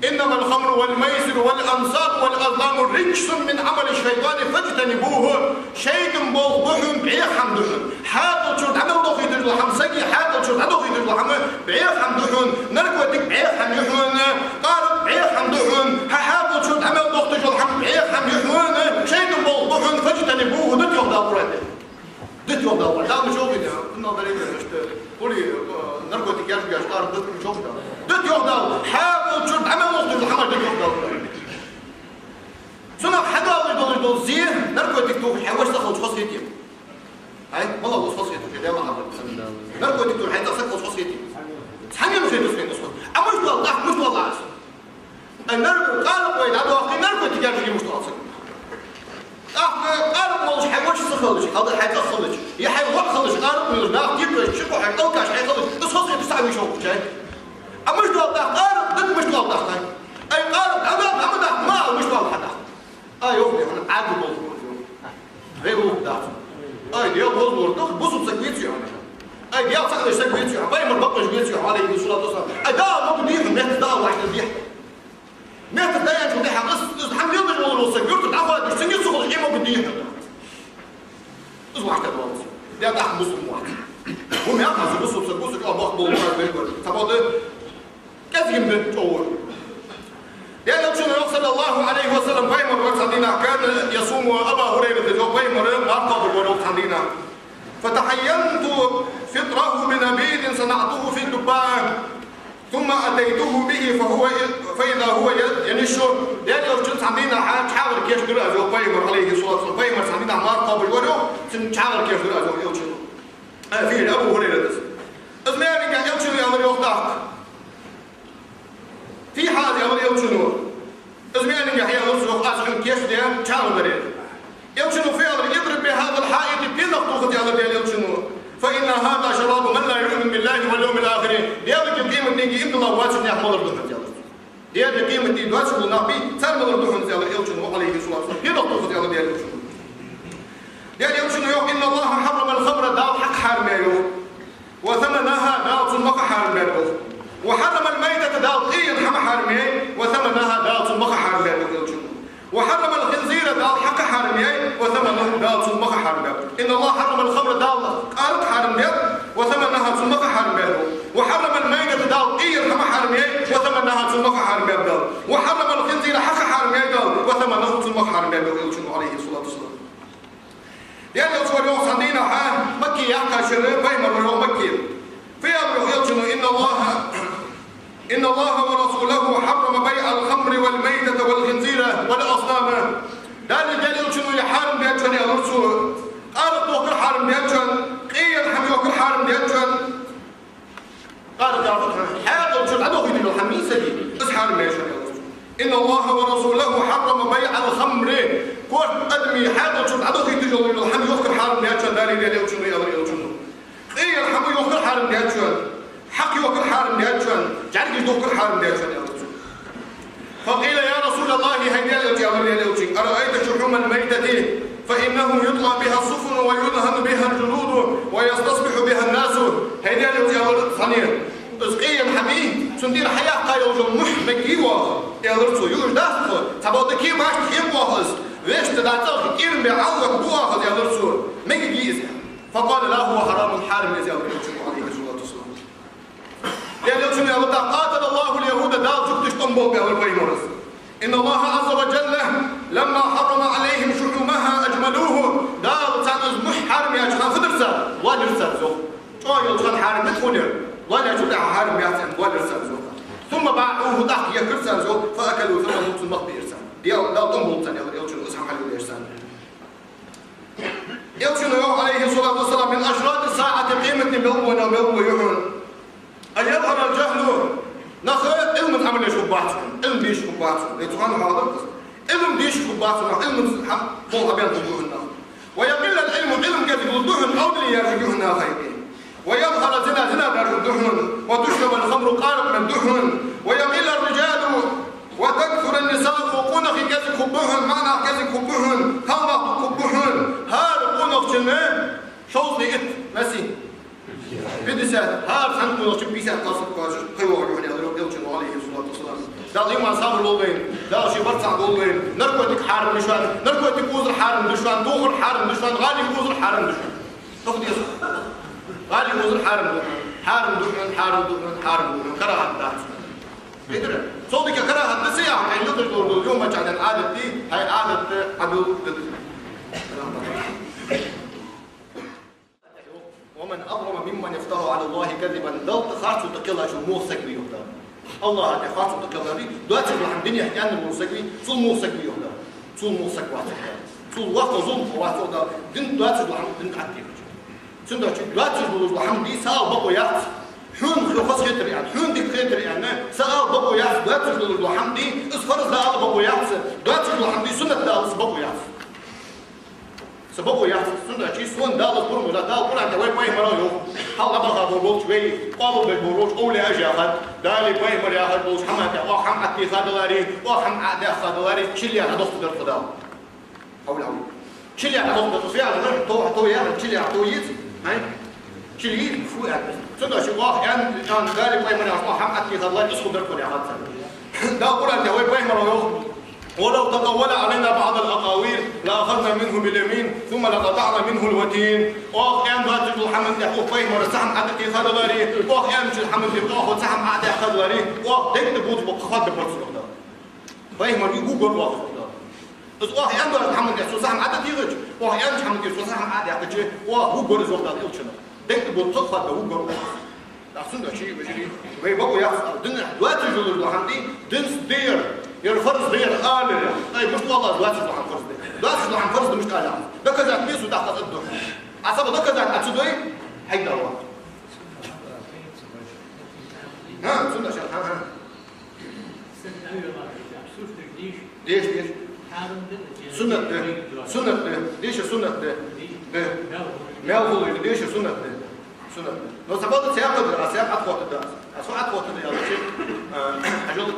إنما الخمر والميسر والأنصاب والأظلام رجس من عمل الشيطان فاجتنبوه شيء بوضوحهم بعيا حمدهم حاول شرط عدو في تجوحة مسجي حاول شرط عدو في تجوحة بعيا حمدهم نركوتك بعيا حمدهم قارب بعيا حمدهم حاول شرط عمل ضغط تجوحة بعيا حمدهم شيء بوضوحهم فاجتنبوه دت يوم داورات دت يوم داورات لا مش هوكي ده كنا ضريبة مشت قولي نركوتك ياش بياش قارب دت مش هوكي ده دت يوم داور حاول شرط عمل ضغط تجوحة دت يوم داورات سنة حاجة يضل زين نركوتك تو حواش تاخذ خاصيتي هاي والله بص خاصيتي كده والله نركوتك تو حتى تاخذ خاصيتي حاجة مش هتسكن أصلا أمش والله مش والله أصلا النركوت قارب وين هذا واقي نركوتك ياش مش تواصل قارب والله حيوش تخلص هذا حيتخلص يا حيوان خلص قارب من الناس يبرش شكو حيطلقش حيخلص بس خاصيتي تستعمل شوك جاي أمش والله قارب ضد مش والله أي قارب أنا ما مش والله حدا أيوه أنا عادي بقول غيره ده أي ديال بقول بصوا بسكويتي أي ديال صار سكويتي باي من بقش بيتي عليه الصلاة والسلام أدا ما بديه مهت دا واحد بديه مهت دا يعني بديه قص حمل يوم الأول سكويت تعرف مش تنجي صغر إيه ما بديه واحد والله ده تحت مسلم واحد هم يعرفوا بصوا بسكويتي أو بقبل ما بيقول تبغى كذي من أول لأن الرسول صلى الله عليه وسلم بيمر وصلينا كان يصوم أبا هريرة جو بيمر مرقب الورود صلينا فتحينت فطره بنبيذ صنعته في الدباء ثم أتيته به فإذا هو ينشه لأن الرسول صلينا حاول كيف درا جو بيمر عليه الصلاة والسلام بيمر صلينا مرقب الورود حاول كيف درا جو يوشلو في أبو هريرة أزمانك يوشلو يا مريم أختك في حال يوم يوشنو أزمانك يحيى نصره أسهم كيف ده شاو بريد يوشنو فعلا يضرب بهذا الحائط بنقطة على ديال يوشنو فإن هذا شراب من لا يؤمن بالله واليوم الآخر ديالك القيمة نيجي إن الله واسع يحمل الرضا ديال القيمة دي دواسل النبي سلم الرضا ديال يوشنو عليه الصلاة والسلام بنقطة على ديال يوشنو ديال يوشنو يوم إن الله حرم الخمر داو حق حرمه وثمنها داو ثم حرمه وحرم الميتة داو إين حما حرميه وثمنها داو ثم حرميه وحرم الخنزير داو حق حرميه وثمنه داو ثم حرميه إن الله حرم الخمر داو أرض حرميه وثمنها ثم حرميه وحرم الميتة داو إين حما حرميه وثمنها ثم حرميه داو وحرم الخنزير حق حرميه داو وثمنه ثم حرميه عليه الصلاة والسلام يعني يوصل يوم صندينا مكي يحكى شرير بيمر يوم مكي في أمر يوصل إن الله ورسوله حرم بيع الخمر والميتة والخنزير والأصنام ذلك دليل شنو يحرم بيجن يا رسول قالت وكل حرم بيجن قيل حمي وكل حرم بيجن قالت يا رسول حاضر شنو عدو في الحميسة دي بس حرم بيجن يا رسول إن الله ورسوله حرم بيع الخمر كل أدمي حاضر شنو عدو في الحمي وكل حرم بيجن ذلك دليل شنو يا رسول قيل حمي وكل حرم بيجن أكي وكل حارم ديالشان جارك دو كل حارم ديالشان فقيل يا رسول الله هيدي أرأيت شحوم الميتة فإنه يطلع بها السفن ويدهن بها الجلود ويستصبح بها الناس هيدي ثانية اسقي محمي سندير حياة قايل جو محمد يوا يالرسو يوش داخل تبغى كي ماش كيم واخذ ليش تدعتك كيرم بعوضك بواخذ يالرسو مجيز فقال لا هو حرام حارم يا عليه الصلاة والسلام يالرسو يا الله قاتل الله اليهود دال تشتم بول بالبيمورس إن الله عز وجل لما حرم عليهم شحومها أجملوه دال تعمز محرم يا جماعة فدرسة ودرسة زو شو يلقى حارم متخونر ولا يجب حارم يعتم ودرسة زو ثم باعوه تحت يكرسان زو فأكلوا ثم موت المقبي إرسان ديال لا تنبوطن يلشن أسحق عليه الإرسان يلشن عليه الصلاة والسلام من أشراط الساعة قيمة بلونا ويحون أن يظهر الجهل نخيط علم عمل شباتهم علم ديش شباتهم يتوانوا هذا علم ديش شباتهم علم فوق بين وجوهنا ويقل العلم علم قد يردوهن أو اللي يرجوهن خيرين ويظهر زنا دهن وتشرب الخمر قارب من دهن ويقل الرجال وتكثر النساء وقنخ كذا كبهن معنى كذا كبهن هذا كبهن هذا قنخ جنة شوط لقيت مسي بدسات هذا عن قنخ بيسات قصب قيوة يعني يلجن عليه الصلاة والسلام ده اليوم صابر لولين ده شيء برصع لولين نركوتك حارم نشوان نركوتك وزر حارم نشوان دوغر حارم نشوان غالي وزر حارم نشوان تاخذ يا غالي وزر حارم كراهة الناس. كده صوتك كراهة الناس يعني يقدر اليوم ما كان العادة دي هاي عادة عدو. ومن أظلم ممن يفترى على الله كذبا ضل خاصة تقلها شو مو سكبي يهدا. الله خاصة تقلها دي دلوقتي الحمد لله يعني مو سكبي صل مو سكبي يهدا. صل مو سكبي صل وقت ظلم وقت ده دين دلوقتي الحمد لله عتيب. سندر دلوقتي الحمد لله سأل بابو يعرف حون خلاص خير يعني حون ديك خير يعني سأل بابو يعرف دلوقتي الحمد لله إصفر ده بابو يعرف دلوقتي الحمد لله سنة ده بابو يعرف سببه يعرف سنة شيء سون ده القرن ولا ده القرن أنت وين مرة هل أبغى بروج وين قابل بالبروج أولى أجي أخذ ده اللي وين مرة أخذ بروج حمد وحم أكيد خدلاري وحم أعداء خدلاري شيل يعني ضغط در خدام أولى شيل يعني ضغط فيها على تو يعني شيل يعني تو يجي هاي شيل فوق سنة شيء واحد يعني ده اللي وين مرة أخذ حم أكيد خدلاري اسمه در خدام أخذ ده القرن أنت وين مرة ولو تقول علينا بعض الأقاويل لأخذنا منه باليمين ثم لقطعنا منه الوتين وأخيان باتت الحمد يحوق فيه مرسحم عدتي خدلاري وأخيان مش الحمد يبقى سحم عدتي خدلاري وأخيان تبوت بقخات ببرسل أخدا فيه مريق جوجل وأخذ وأخيان باتت الحمد يحوق سحم عدتي غج وأخيان مش الحمد يحوق سحم عدتي غج وجوجل زوجة الإلشنا ديك تبوت تقخات بجوجل أحسن ده شيء بشري ويبقوا يحصل دنا دلوقتي جل الحمد دنس دير يرفرز دير قال طيب مش والله دلوقتي عن فرز دلوقتي عن فرز مش قال ده كذا كيس وتحت الدور عصب ده كذا أتسدوي هيدا هو ها سنة شيء ها ليش سنة ليش سنة ده ما هو ليش سنة سنة لو سبب سياق أسياق أقوى تدا أسوأ أقوى تدا يا شيء أجل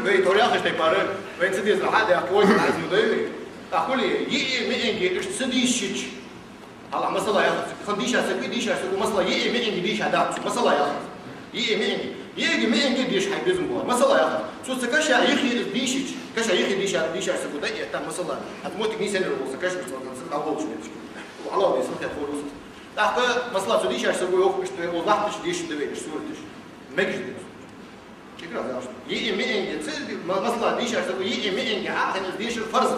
بيتوريا خش تبارة بين سديس الحادة أقوى عايز مدير أقول يي مينجي إيش سديس شيء هلا مثلا يا خديش أسوي ديش أسوي مثلا يي مينجي ديش هذا مثلا يا يي مينجي ديش حي بيزم بوا مثلا يا شو سكاشة يخي ديش كاشة يخي ديش أسوي ده يتم مثلا هتموت كنيسة لو سكاش مثلا أول شيء وعلى الله يسمح تقول لكن مثلا تديش أسوي يوم إيش وضحتش ديش دبي إيش صورتش ماجش كده ده يي مينجي مثلا ديش أسوي يي مينجي عارف ديش فرز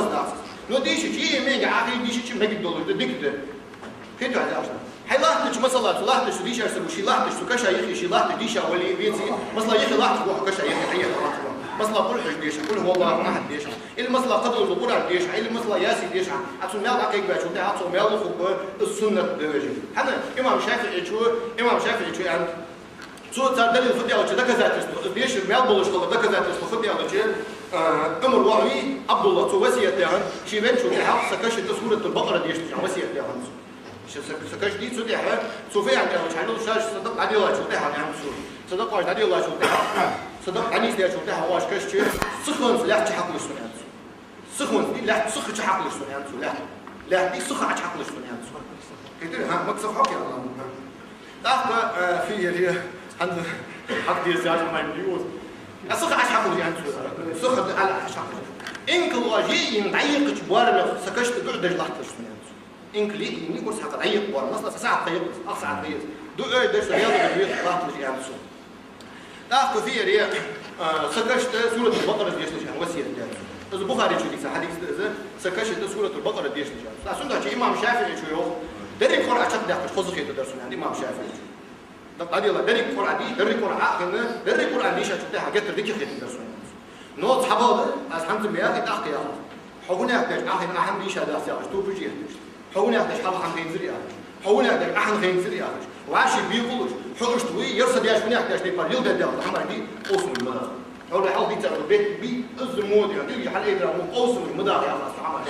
ده لو ديش يي مينجي عارف ديش شيء ماجي دولار ده ديك ده كده ده حيلاحظش مثلا تلاحظش ديش أسوي شيء لاحظش كاشا يخي شيء لاحظ ديش أولي بينسي مثلا يخي لاحظ روح كاشا يخي حياة مثلا كل حاجة ديش كل والله ما حد ديش اللي مثلا قدر الظهور على ديش اللي مثلا ياسي ديش عطوا ميل عقيق باشو ده عطوا ميل خب السنة درجة حنا إمام شافعي شو يعني شو تردد الفتية وجه ده كذا ديش ميل بولش كله ده كذا الفتية وجه أمر وعي عبد الله تو وسيلة يعني شيء بين شو ده حق سكش سورة البقرة ديش وسيلة يعني سكش دي توديها سوفي عندها وشحنوا شاش صدق عدي الله توديها نعم صدق واش عدي الله توديها صدق عني سيا توديها واش كش سخن لا تحقق السنة سخن لا سخ تحقق السنة لا دي سخ تحقق السنة كده ها مكسف حكي الله داخل في اللي عند حق دي زاد ما يبيوت سخ تحقق السنة سخ على تحقق إنك الواجي ينعيق جبار سكش تقعد لحظة السنة إنك لي إني كورس حق عيق بار مثلا ساعة قيق أقصى قيق دو درس رياضة البيت راح تجي عند السوق داخل في اللي سكشت سورة البقرة ديش نجان وسيلة ديش البخاري شو ديك حديث سكشت سورة البقرة ديش نجان لا سنت شيء إمام شافعي شو يوم دري القرآن شد داخل خذ خيط درس عند إمام شافعي هذه الله دري القرآن دي دري القرآن عقلنا دري القرآن ديش شد داخل قدر ديك خيط درس نوت حباض الحمد لله تحقق يا حونا يحتاج أخي أهم ديش هذا سياج تو بيجي حونا يحتاج حلا عن خين زريا حونا يحتاج أحد خين زريا وعاشي بيقول حرشت وي يرصد ياش من يحتاج تبى يلد ده الحمر دي قوس من المدار حول حال دي تقول بيت بي الزمود يعني تيجي حال إدرا مو قوس من المدار يا خلاص عمل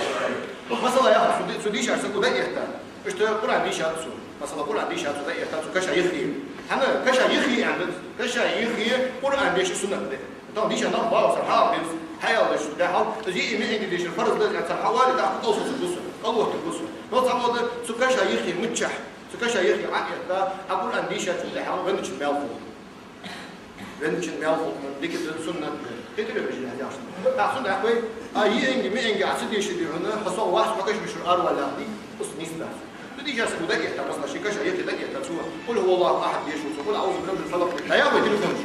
مثلا يا خلاص سوديش عشان كده يحتاج اشتغل قرآن ديش هذا سو مثلا قرآن ديش هذا يحتاج كشا يخي هنا كشا يخي عند كشا يخي قرآن ديش السنة ده طبعا ديش أنا بعرف صراحة بس حياة ديش ده حال تجي من عندي ديش الفرز ده يعني حوالي ده قوس الجسر قوة الجسر نوع صعب سكشا يخي متشح سكشا يخي عقيد ده أقول أن ديش هذا حال بنتش مالفو بنتش مالفو ديك السنة كتير بيجي هذا عشان تعرفون يا أخوي ينجي ما ينجي عسد يشدي هنا حصل واحد ما كش بشرار ولا دي بس نسبة بدي جالس بدقي بس نشي كشا يخي دقي تسوى قل هو الله أحد يشوف قل أعوذ برب الفلق لا يا ابني تلفونش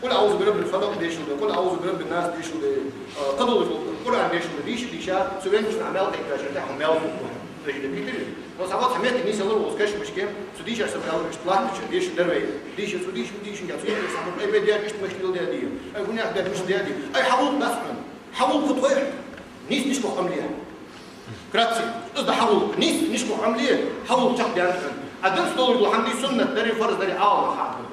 قل أعوذ برب الفلق ديشو قل أعوذ برب الناس ديشو قدر القرآن ديشو ديشات سوين مش نعمل تكراش تاعهم مالفو كتير بس عباد حماية الناس اللي هو كاش مش كم سوديش عشان قالوا مش طلعت مش ديش دروي ديش سوديش قاعد سوديش صاحب أي بيت ديار مش مشكلة ديار دي أي هنا أحد مش ديار دي أي حول بس حول خطوة نيس مش عملية كراتسي إذا حول نيس مش عملية حول شق ديار أدرس دول الحمد لله سنة داري فرض داري عاون حاضر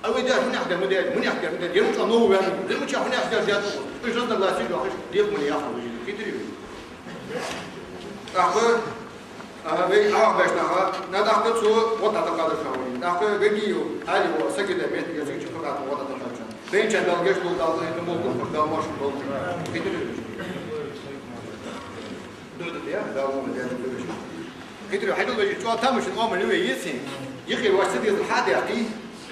أو ديار هنا أحد مدير من أحد مدير يوم كانوا هو يعني زي مش هنا أحد ديار إيش رد الله سيد واحد دير من ياخذ كتير أخذ بي باش ندخل سو وضع تقادر شاوري داخل بيجيو علي وسكت ميت يجي يشوف قاعد وضع تقادر بين كان دالجش دول دال مول دال ماش دول كتير دول يا داو كتير حيدو بيجي تو تامش الامر اللي يسين يخي واسدي الحادي اخي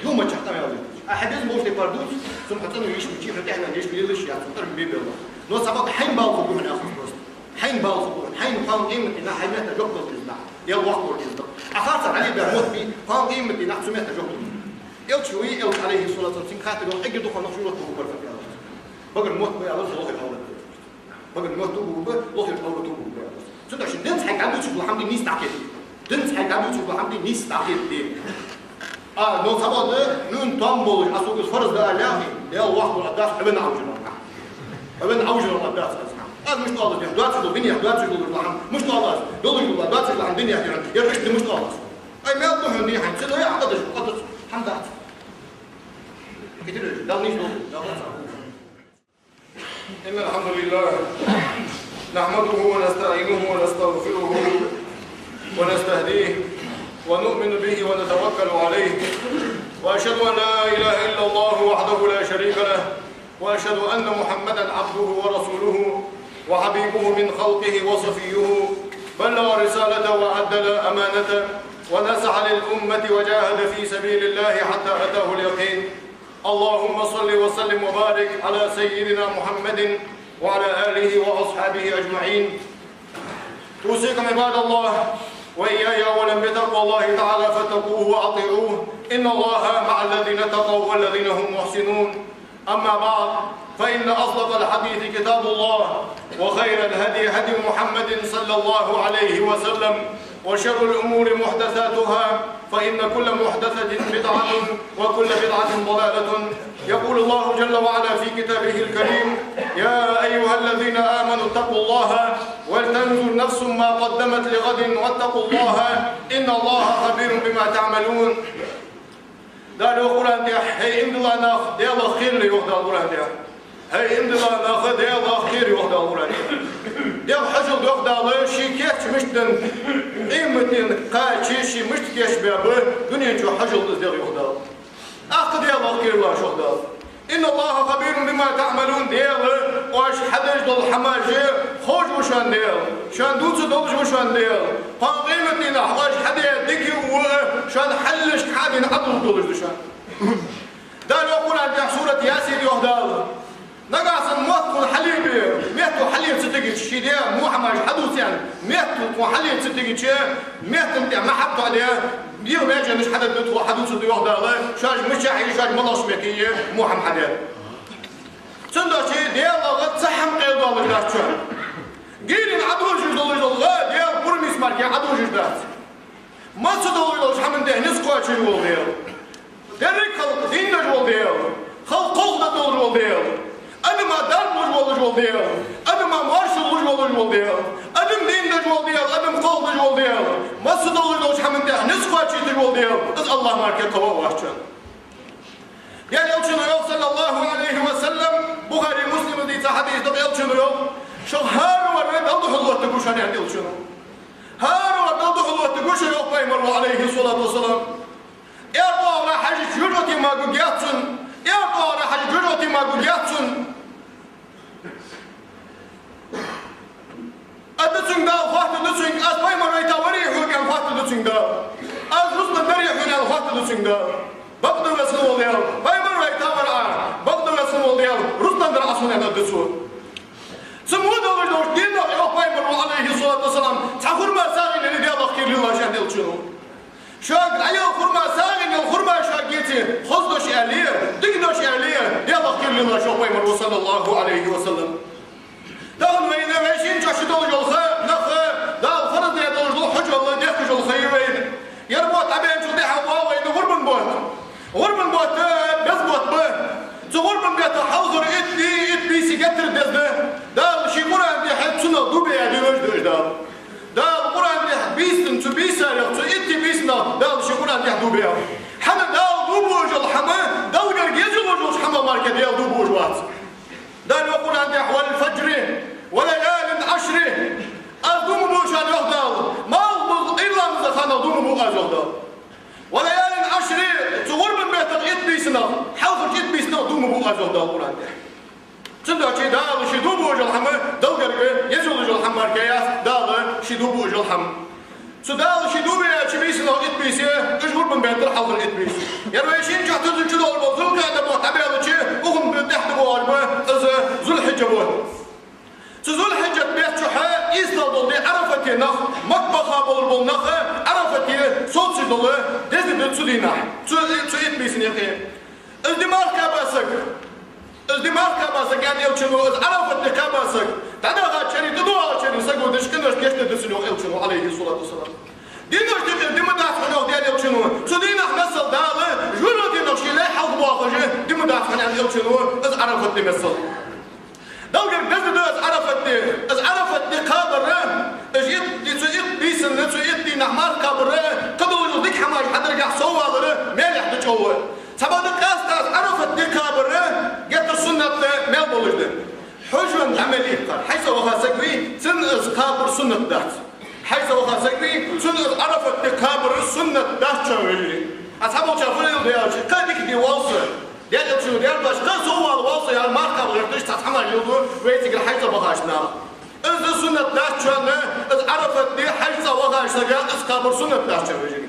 يوم ما تحطم يا ولد احد موش لي باردوس ثم حطنا يش بيجي فتحنا ليش بيلش يعني تطر بيبي الله نو سبق حين باو من اخر حين باو حين قام قيمة إن حيمات جهد الإصلاح يا وقت الإصلاح أخاطر عليه بموت بي قام قيمة إن حسمات جهد يلتشوي يلت عليه الصلاة والسلام خاطر يوم أجد دخل نخشوا له برفع يا الله بقى الموت بقى الله لوخ الأول بقى الموت توبوا بقى لوخ الأول توبوا بقى صدق عشان دنس حاجة عم بتشوف الحمد لله نستعقد دنس حاجة عم بتشوف الحمد لله نستعقد دي نو سبب ده نون تامبول أسوق الفرز ده لاهي يا وقت الأداس ابن عوجنا الأداس هذا مش طالب يعني دوات في الدنيا دوات في الرحم مش طالب دول يقولوا دوات في الدنيا يعني يرجع مش طالب اي ما يطلع مني حنسلو يا عدد قدس الحمد لله كتير ده نيش ان الحمد لله نحمده ونستعينه ونستغفره ونستهديه ونؤمن به ونتوكل عليه واشهد ان لا اله الا الله وحده لا شريك له واشهد ان محمدا عبده ورسوله وحبيبه من خلقه وصفيه بلغ رسالته وأدى أمانته ونسع للأمة وجاهد في سبيل الله حتى أتاه اليقين اللهم صل وسلم وبارك على سيدنا محمد وعلى آله وأصحابه أجمعين أوصيكم عباد الله وإياي أولا بتقوى الله تعالى فاتقوه وأطيعوه إن الله مع الذين اتقوا والذين هم محسنون أما بعد فإن أصدق الحديث كتاب الله وخير الهدي هدي محمد صلى الله عليه وسلم وشر الأمور محدثاتها فإن كل محدثة بدعة وكل بدعة ضلالة يقول الله جل وعلا في كتابه الكريم يا أيها الذين آمنوا اتقوا الله ولتنظر نفس ما قدمت لغد واتقوا الله إن الله خبير بما تعملون دارو قرآن دي هي إن الله ناخ دي الله خير لي وحده القرآن دي هي إن الله ناخ دي الله خير وحده القرآن ديال حجل دوغدالي شي كيف مشتن قيمتين قايتشي شي مشتكيش بابه دنيا جو حجل ديال يغدال اخ ديال الخير الله شغدال ان الله خبير بما تعملون ديال واش حداش دول حماجي خوش وشان ديال شان دوتو دوج وشان ديال قيمتين واش حدا ديكي وشان حلش حادي نعطل دولج شان دار يقول عند سوره ياسين يغدال نقاس موثق حليب ميتو حليب ستجي الشيديا مو حماش حدوث يعني ميتو حليب ستجي ميتو نتاع ما حطوا عليها دير ما يجي مش حدا تدخل حدوث دي واحده شاج مشاحي شاج ملاش مكيه مو حم حدا سندوشي ديال غتصحم قيد والله داش شو قيري عدوج دول ديال برميس ماركي عدوج داش ما تدول شحال من ده نسقوا شي ول ديال درك خلق دين جول ديال خلق قوه دول ديال أنا ما دار جول ديال أنا ما مارش جول ديال أنا منين جول ديال أنا مقول جول ديال ما صدق شحال من ده نسقوا شي جول ديال الله ماركي قوا واشتن يا يوشنو صلى الله عليه وسلم بخاري مسلم دي حديث دو يوشنو شو هارو ورد الله الله تقوشان عند يوشنو هارو ورد الله تقوش يوم عليه الصلاة والسلام يا قارا حاج جرتي ما قياتن يا قارا حاج جرتي ما قياتن أدتن دا فات دتن أز بايمر ريتا وريحو كان فات دتن دا أز رسل بريحو كان فات دتن دا بقدر رسول الله بايمر ريتا ورا بقدر رسول الله رسل در أصلا دتسو سمود الله دين يا بايمر عليه الصلاة والسلام تخور ما ساغي اللي ديال خير لله شان ديال شنو شاق عيا خرما ساغي الخرما شاقيتي خذ شي عليه دقنا شي عليه ديال خير لله شو بايمر صلى الله عليه وسلم داون وين ماشيين جاش دول الخير نخ دا الفرض يا دول حج الله يخرج الخير وين يربط عبين شو ديها وين غربن بوت بس بوت به غربن بيت حوزر ادي سيكتر دزده دا شي قران دي حد سنه دوبي يا دي وجد دا القران دي بيستن تو بيسار تو ادي بيسنا دا شي قران دي دوبي حنا دا دوبوج الحما دا وجرجيجو حما ماركه ديال دوبوج وات دا القران دي حوال الفجر وليال عشر أظلم بوشان يهدال ما أظلم إلا مزخان أظلم بوشان يهدال وليال عشر تغرب من بيت الإيد بيسنا حوضر إيد بيسنا أظلم بوشان يهدال القرآن تندع شي دال شدو بوشان الحمى دل يزول جو الحمى كياس دال شدو بوشان الحمى سدال شدو بيا شبيسنا إيد بيسه تجبر من بيت الحوضر إيد بيس يرويشين جاتو شدو الموضوع كذا معتبر شيء وهم تحت بوالبه ذو الحجة بوه ذو الحجة بيت شحاء إسلام دي عرفتي نخ مطبخة بول نخ عرفتي صوت دول دزي بتسولينا تسويت بيسني خير الدماغ كاباسك يعني يوشنو عرفتي كاباسك تعالى غاتشري تدوها غاتشري سقو دشكنش كيشت دسنو يوشنو عليه الصلاة والسلام دينوش دي مدافع ديال يوشنو سودينا حمصل دال جورو دي نخشي لا حظ باخجه دي مدافع عن يوشنو عرفتي مثل دولة بزدوز عرفتي قابرة اجيت بيسن اجيت نحمار قابرة قدولو ديك حماج حدرقع صوالر مالح دجوه سبب قاستاز عرفتي قابرة جت السنة مال بولجد حجم عملي قال حيث وخاسقري سن قابر سنة دات حيث وخاسقري سن عرفتي قابر سنة دات شوالي أصحابه شافوني ديالش كان دي واصل ديال شنو ديال باش قصوا الواصي على الماركه بغيتش تتحمل يوضو ويتك الحيطه بغاشنا از سنه داشنا از عرفت دي حيطه وغاشنا از قبر سنه داشنا وجري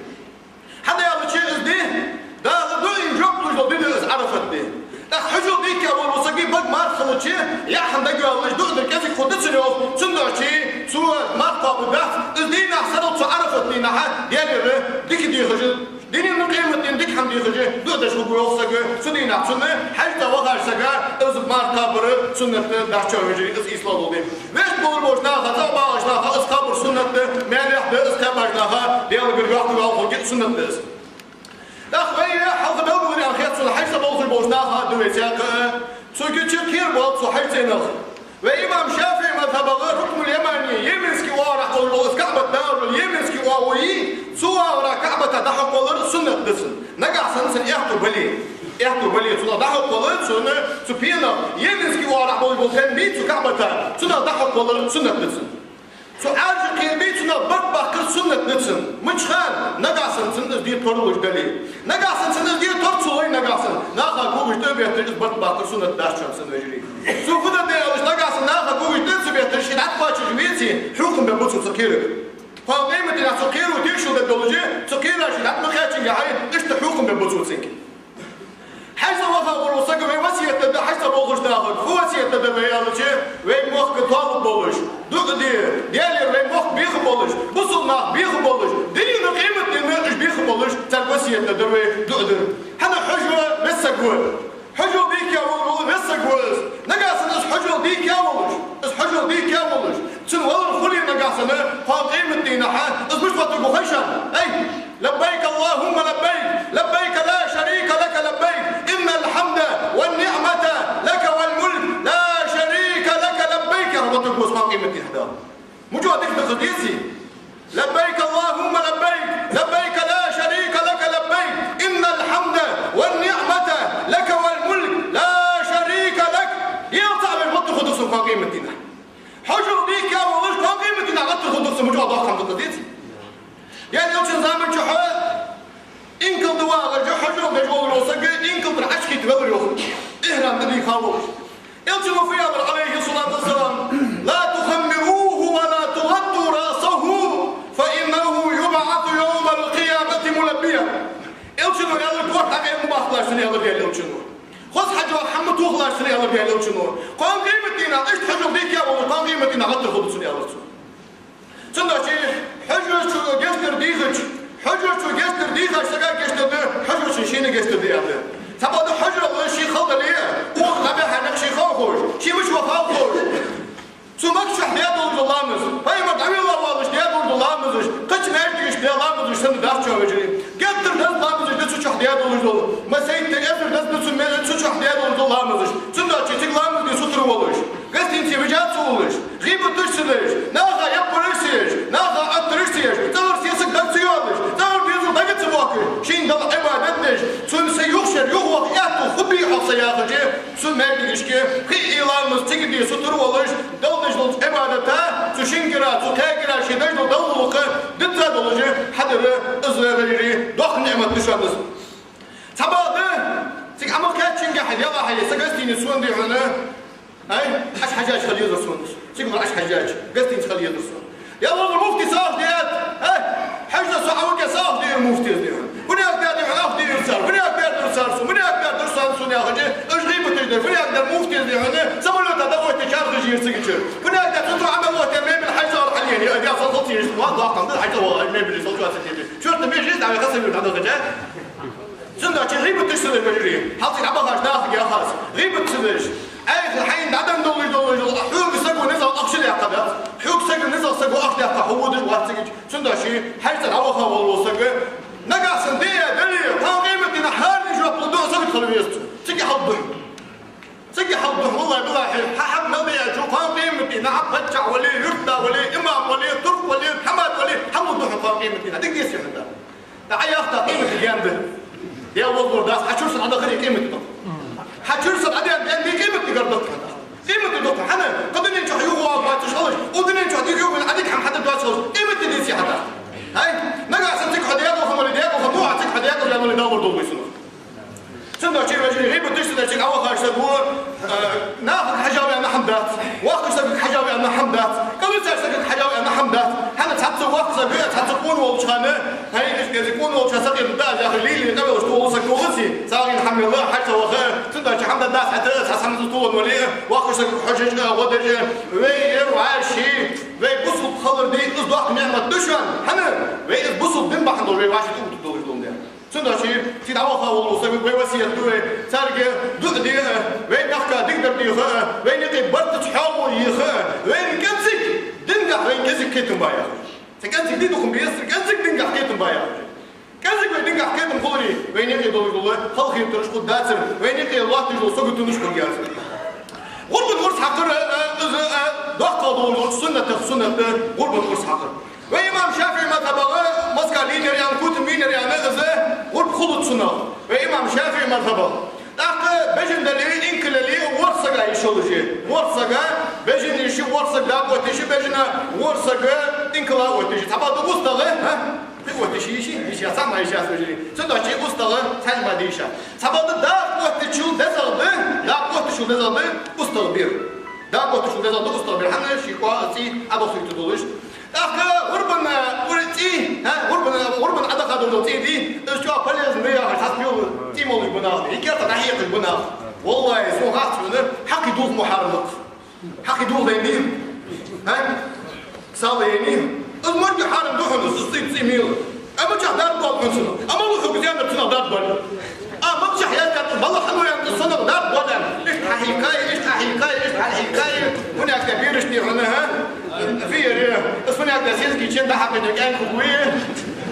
حدا يلا شيء از دي دا دو انجوب دي از عرفت دي دا حجو ديك اول وسقي بق ما خلشي يا حمد قال دو در كيف خدت سنه سنه سو ماركه بدات از دي نحصلت عرفت دي نحا ديال ديك دي خجل ديني نقيمة ديك حمدي خجي دودا شو بيوصل سنين عشان حتى وقع سجى از ماركة بر سنة داشة وجري از إسلام ودين ليش بقول بوشنا خطأ باجنا از قبر سنة مالح ده از كبرنا ديال برجع تقول خلقت سنة ده أخويا حظ دور عن خير سنة حيث بوصل بوشنا هذا ويساق سوكي تشكير بوصل حيث نخ وإمام شافعي مذهب ركن اليماني يمسكي ورا قول كعبة دار يمسكي واوي سوا ورا كعبة تحقق سنة دسن نقع سنسن يحكوا بلي احتو بلي تنا دحق ولد سنة سبينا ينسكي وارع بول تنبي تكعبتا سنة دحق ولد سنة نتسن سو عارج قيمي سنة برد باكر سنة نتسن مجخان نقاسن سنة دي طرلوش دلي نقاسن سنة دي طرصوي نقاسن ناخا قوش دو بيهترش برد باكر سنة داشتشان سنة وجري سو فدا دي اوش نقاسن ناخا قوش دو بيهترش يدعت باچش بيتي حكم ببوتو سكيرك فقيمة إن سكير وديشو بالدولجي سكير عشان عم خاتم يعين إيش تحكم بالبطول سنك حيث وفا ورسق وسيلة تد حيث بولش داخل وسيلة تد بيالجي وين مخ طالب بولش دوق ديالي وين مخ بيخ بولش بصل مخ بيخ بولش دليل قيمة إن إيش بيخ بولش تل وسيلة تد دوق هذا حجوة بس قول حجو ديك يا ولد بس قول نقاس إيش حجو ديك يا ولد إيش حجو ديك يا ولد سنوال خلي نقاسنا قائم الدين حان مش فترة خشن أي لبيك اللهم لبيك لبيك لا شريك لك لبيك إن الحمد والنعمة لك والملك لا شريك لك لبيك يا رب تقول قائم الدين هذا مجودك بقديسي لبيك اللهم لبيك لبيك لا شريك لك لبيك إن الحمد والنعمة لك والملك لا شريك لك يا طعم المطر خدوس قائم الدين حجر ديك يا ولد قيمة إن عقدت الخدس مجرد ضخم تقديتي يعني لو زمان جحود إنك الدواء حجر بجول روسك إنك العشق تبغيو إهرام دني خاوش يلتم في أمر عليه الصلاة والسلام لا تخمروه ولا تغطوا رأسه فإنه يبعث يوم القيامة ملبيا يلتم يا الكور حقين مباخلاش يا الله يا يلتم خذ حاجة محمد وخلاص سريع الله بيها لو شنو قام قيمتنا إيش حجر ديك يا ولد قام قيمتنا غطي خذ سريع الله شنو شيء حجر شو جستر ديخش حجر شو جستر ديخش سجى جستر ده حجر شو شيء جستر ده هذا تبغى ده حجر ولا شيء خالد ليه ولا هناك شيء خاوش شيء مش وخاوش شو ماكش حياة ولد الله مز هاي ما تعمل الله والله حياة ولد الله مزش قش ناجيش ده الله مزش سند دافع شو بيجري قدر ده الله مزش ده شو حياة ولد الله ما سيد تقدر ده نسون مال شو حياة ولد الله مزش سند أشي تقلام مزش سطر والله قصدي أنت بجات سولش غيب تشتلش ناقة يبرشيش ناقة أترشيش تقدر سياسك ده سيالش تقدر بيزو ده تباكر شين ده عبادتنش سن سيوخشر يوخ ياتو خبي حصياته جه سن مالكش كي خي إيلان مز تيجي سطر والله دولش دول عبادته تشينكرا تكاكرا شيدش دول دولك دتلا دولجه حدر إزرائيلي دوخ نعمة دشامز تباده تيجي عمل كاتشين جاحد يلا حي سجستيني سون دي هنا هاي أش حجاج خليه يدرسون تيجي أش حجاج قستين خليه يدرسون يلا المفتي صاف ديات هاي حجنا صعوك صاف دي المفتي ديهم وني أقدر يعرف دي يرسل وني أقدر يرسل وني أقدر يرسل سوني أخجي إيش غيبة تجدر وني أقدر مفتي دي هنا سمولة تدور تجار غير سكتشر وني أقدر تطلع عمل وتمام الحجار حاليا يا أدي أصلا صوتي واضح قمد الحجار ما بيجي صوته أساسي شو تبي جيز على خصم من هذا الغجاء سنة غيبة تشتغل المجري حاطين عبغاش داخل يا خاص غيبة تشتغلش أي الحين عدم دولي حوق سجوا نزل أقشل يعقدات حوق سجوا نزل سجوا أقشل يعقدود واحد سجوا سنة شيء حيث العوخة والله سجوا نقع سندية دليل ها قيمة نحار يجوا بلدوه سجوا خلوا يستو سجى حضهم سجى حضهم والله بالله حب نبي أشوف ها قيمة نعم بتشع ولي يرتى ولي إمام ولي ترك ولي حمد ولي حمد ضحى ها قيمة هذيك ديس يهدا تعال أخطأ قيمة اليوم ده يا والله داس حشوش على غير قيمة ده حتشرس العدد دي قيمة تقدرك قيمة الدكتور حنا قبل ننجح يوه ما تشغلش ودنا ننجح يوه من عديك عم حد تشغلش قيمة تديسي حتى هاي نقع سنتك حديات وخمر ديات وخموع تك حديات ولا من دور دول بيسنو سنة شيء وجهي غيب تشتغل شيء أول خارج تقول ناخذ حجاوي أنا حمدات واخذ سبك حجاوي أنا حمدات قبل سبك حجاوي أنا حمدات حنا تحط واخذ سبك تحطون والشانة هاي إيش يكون والشاسق يبدأ يا أخي ليلي قبل وشتو وصل كوغسي صار الحمد لله حتى وخير سنة شيء حمد الناس حتى حسن تطول وليه واخذ سبك حجج ودج وير وعاشي ويبصوا بخضر دي إصداق نعمة دشان حنا ويبصوا بنبح عند ويعاشي تقول تدور ده سنة شيء في دعوة والله سبب وسيلة دوي سارق دق ديها وين نحكي تقدر ديها وين يقي برد تحاول يخا وين كنزك دنجح وين كنزك كيتم بايا سكنزك دي دخم بيسر كنزك دنجح كيتم بايا كنزك وين دنجح كيتم خلري وين يقي دول الله خلقي ترش قد داتر وين يقي الله تجول سوق تنشكر جالس غرب الغرس حقر ضغط دول سنة غرب الغرس حقر وإمام شافعي ما تبغى مسكالين يعني كوت مين يعني غزة غرب خلط سنة وإمام شافعي مذهبه داخل بجن دليل إنكل لي ورثة يشولجي ورثة بجن يشي ورثة داب وتشي بجن ورثة إنكلا وتشي تبادل وسطه ها وتشي يشي سامع يشي أسوجي صدق شيء وسطه ثاني ما ديشة تبادل داب وتشول دزالد داب وتشول دزالد وسطه بير داب وتشول دزالد وسطه بير حنا شيء قاسي أبو سيد تدولش داخل وربنا ورتي ها وربنا أدخل دولتي دي شو أقبل زمية حسبيو تيمول البناء يكاد ناحية البناء والله سو غاصبنا حق يدوز محاربك حق يدوز يمين ها صاليني المرج حارم دوحنا سيصيب سيميل أما جهدار بول من سنة أما لو حق زيادة سنة دار بول أما جهيات بالله حلو يعني السنة دار بول إيش حكاية هناك كبير اشتي هنا ها في اسمه عبدالعزيز كيتشين ده حق دكان كويه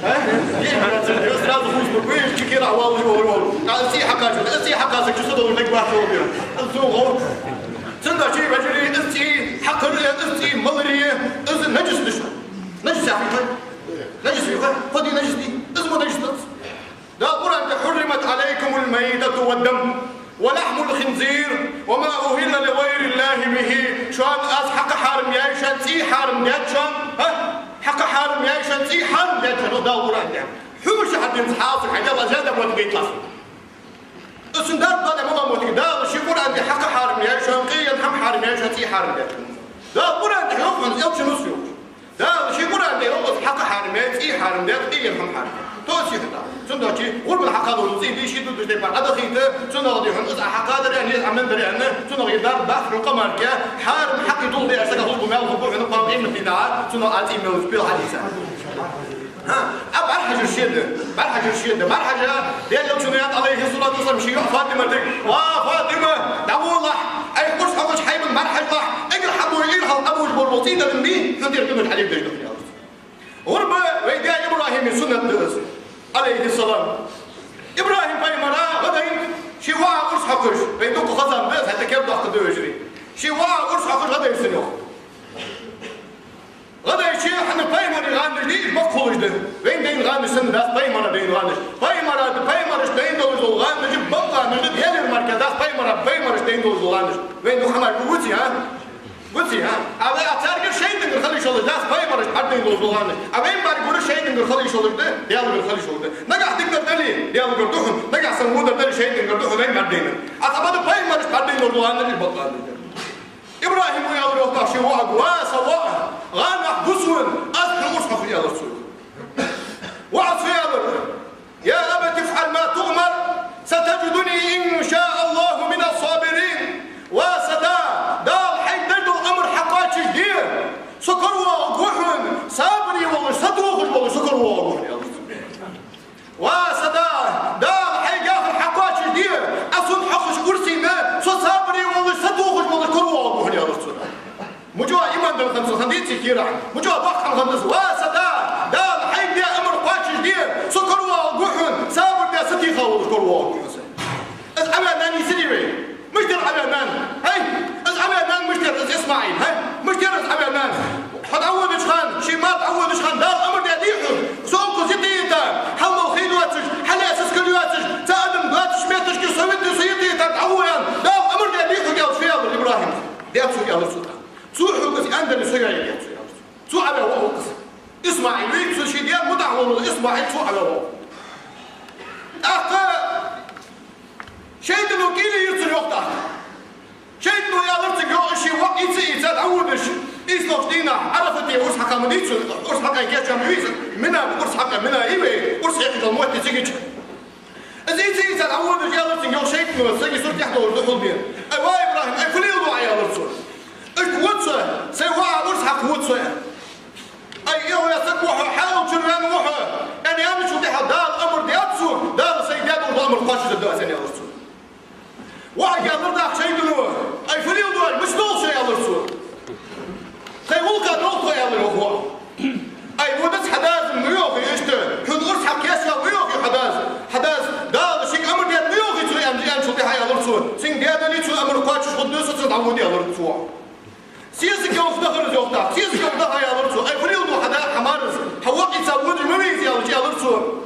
ها يجي استاذ فوز كويه كي كيرا والله قال سي حقا شو صدوا لك واحد هو الزوغ تندا شي بجري انتي حق انتي ملري از نجس نجس يا اخي نجس يا خدي نجس دي اسمه نجس ده القران حرمت عليكم الميتة والدم ولحم الخنزير وما أهل لغير الله به شان أس حق حارم يعيشان تي حارم يعيشان ها حق حارم يعيشان تي حارم يعيشان ده القرآن ده حوش حد ينحاصر حاجة الله زاد أبوات بيتلاص السندار ده ما موتي ده شيء قرآن ده حق حارم يعيشان قيا هم حارم يعيشان تي حارم يعيشان ده القرآن ده يوم يوش نسيو ده شيء قرآن ده يوم حق حارم يعيشان حارم قيا هم حارم توشي هذا سندوتشي غرب الحقاد والوزين دي شيء دوش ديبار هذا خيته سندوتشي هن حقاد يعني عمل دريانه سندوتشي دار بحر القمر كيا حارم حق يطول دي أسرع طول بمال وضوء هنا قام من الدعاء سندوتشي ميل سبيل حديثا ها أب أرحج الشدة مرحجة ديال لو سمعت عليه الصلاة والسلام شيء فاطمة تك فاطمة دعوا الله أي قرص حوش حي من مرحج الله اجر حبوا يرحل أبو البربوطين ده من بيه ندير كلمة عليه بديش دخل غرب ويدي إبراهيم من سنة درس عليه السلام إبراهيم بايمرا غدين شواء قرص حقش بيدوك خزان بس حتى كيف ضغط دوجري شواء قرص حقش غدين سنوخ غدين شيء حنا بايمر يغاندش دي بقولش ده وين دين غاندش سن ده بايمرا دين غاندش بايمرش دين دوز غاندش بقى من ديال المركز بايمرش دين دوز غاندش وين دو حنا قوتي ها قلتي ها أبي أتارك شيء من خلي شغل ده بايمرش حدين دوز غاندش أبي بارك شيء من خلي شغل ده ديالو خلي شغل ده نجح تقدر دليل ديالو قردوهم نجح سموده دليل شيء من قردوهم وين بعدين أتبادل بايمرش حدين دوز غاندش بطل إبراهيم ويا الله تاشي واسوا غانح بسون أذكر مصحف يا رسول وعص يا يا أبت افعل ما تؤمر ستجدني إن شاء الله من الصابرين وسدا دال حي دردو أمر حقاتش دير سكروا وقوحن صابري والله صدوخش والله سكروا وقوحن يا رسول وسدا دال حي جاف حقاتش دير أصد حقش كرسي ما صابري والله صدوخش والله كروا وقوحن يا رسول مجوا إيمان دل خمسة خنديتي كيرا مجوا بخم خمسة واسدا دال حي دي أمر قاتش دير سكروا وقوحن صابر دي ستي خاول كروا وقوحن إذ أمانان يسيري مش دير أمانان هاي إذ أمانان مش دير إذ إسماعيل هاي مش دير إذ أمانان حد أول إشخان شيمات أول إشخان دال أمر دي ديحو سوكو زيتيتا حلو خيلواتش حلا أساس كليواتش تأدم باتش ميتش كي سويتي سيتيتا تعويان دال أمر دي ديحو قال فيال إبراهيم دياتو قال السلطان سوحو قصي أندل سيغاية دياتو سوء على وهو قصي إسماعيل ويكسو شي ديال مدعوه إسماعيل سوء على وهو شيء دلو كيلي يرسل وقتها شيء دلو يالرتك يوشي وقتي يتسال عودش إسلوش دينا عرفت يا أرس حقا من يتسل أرس حقا يكيش عم يويسل منا أرس حقا منا إيوه أرس يحيط الموت تسيجيش إذا يتسال عودش يالرتك يو شيء دلو سيجي صرت يحضر ودخل بيه أيوة إبراهيم أي فليل دعا يالرتك إيش واتسه سيوا أرس حق واتسه أي إيوه يسكوحه حاول شران وحه يعني أمشوا ديها دال أمر دياتسو دال سيدات والأمر قاشد الدواسين يالرتك واحد يقدر ذاك شيء دلوه أي فليل دول مش دول شيء يالرتك سيقول كان نقطة يا الأخوة أي ودس حداث ميوخي إشته حد أرس حق يسيا ميوخي حداث دال شيء أمر ديال ميوخي تري أمريان شو ديها يالرتك سين ديال لي شو أمر قاتش قدوس تتعود يالرتك سياسك يوم دخل زوجتك سياسك يوم دخل يالرتك أي فليل دول حدا حمارس حواقي تسود المميز يالرتك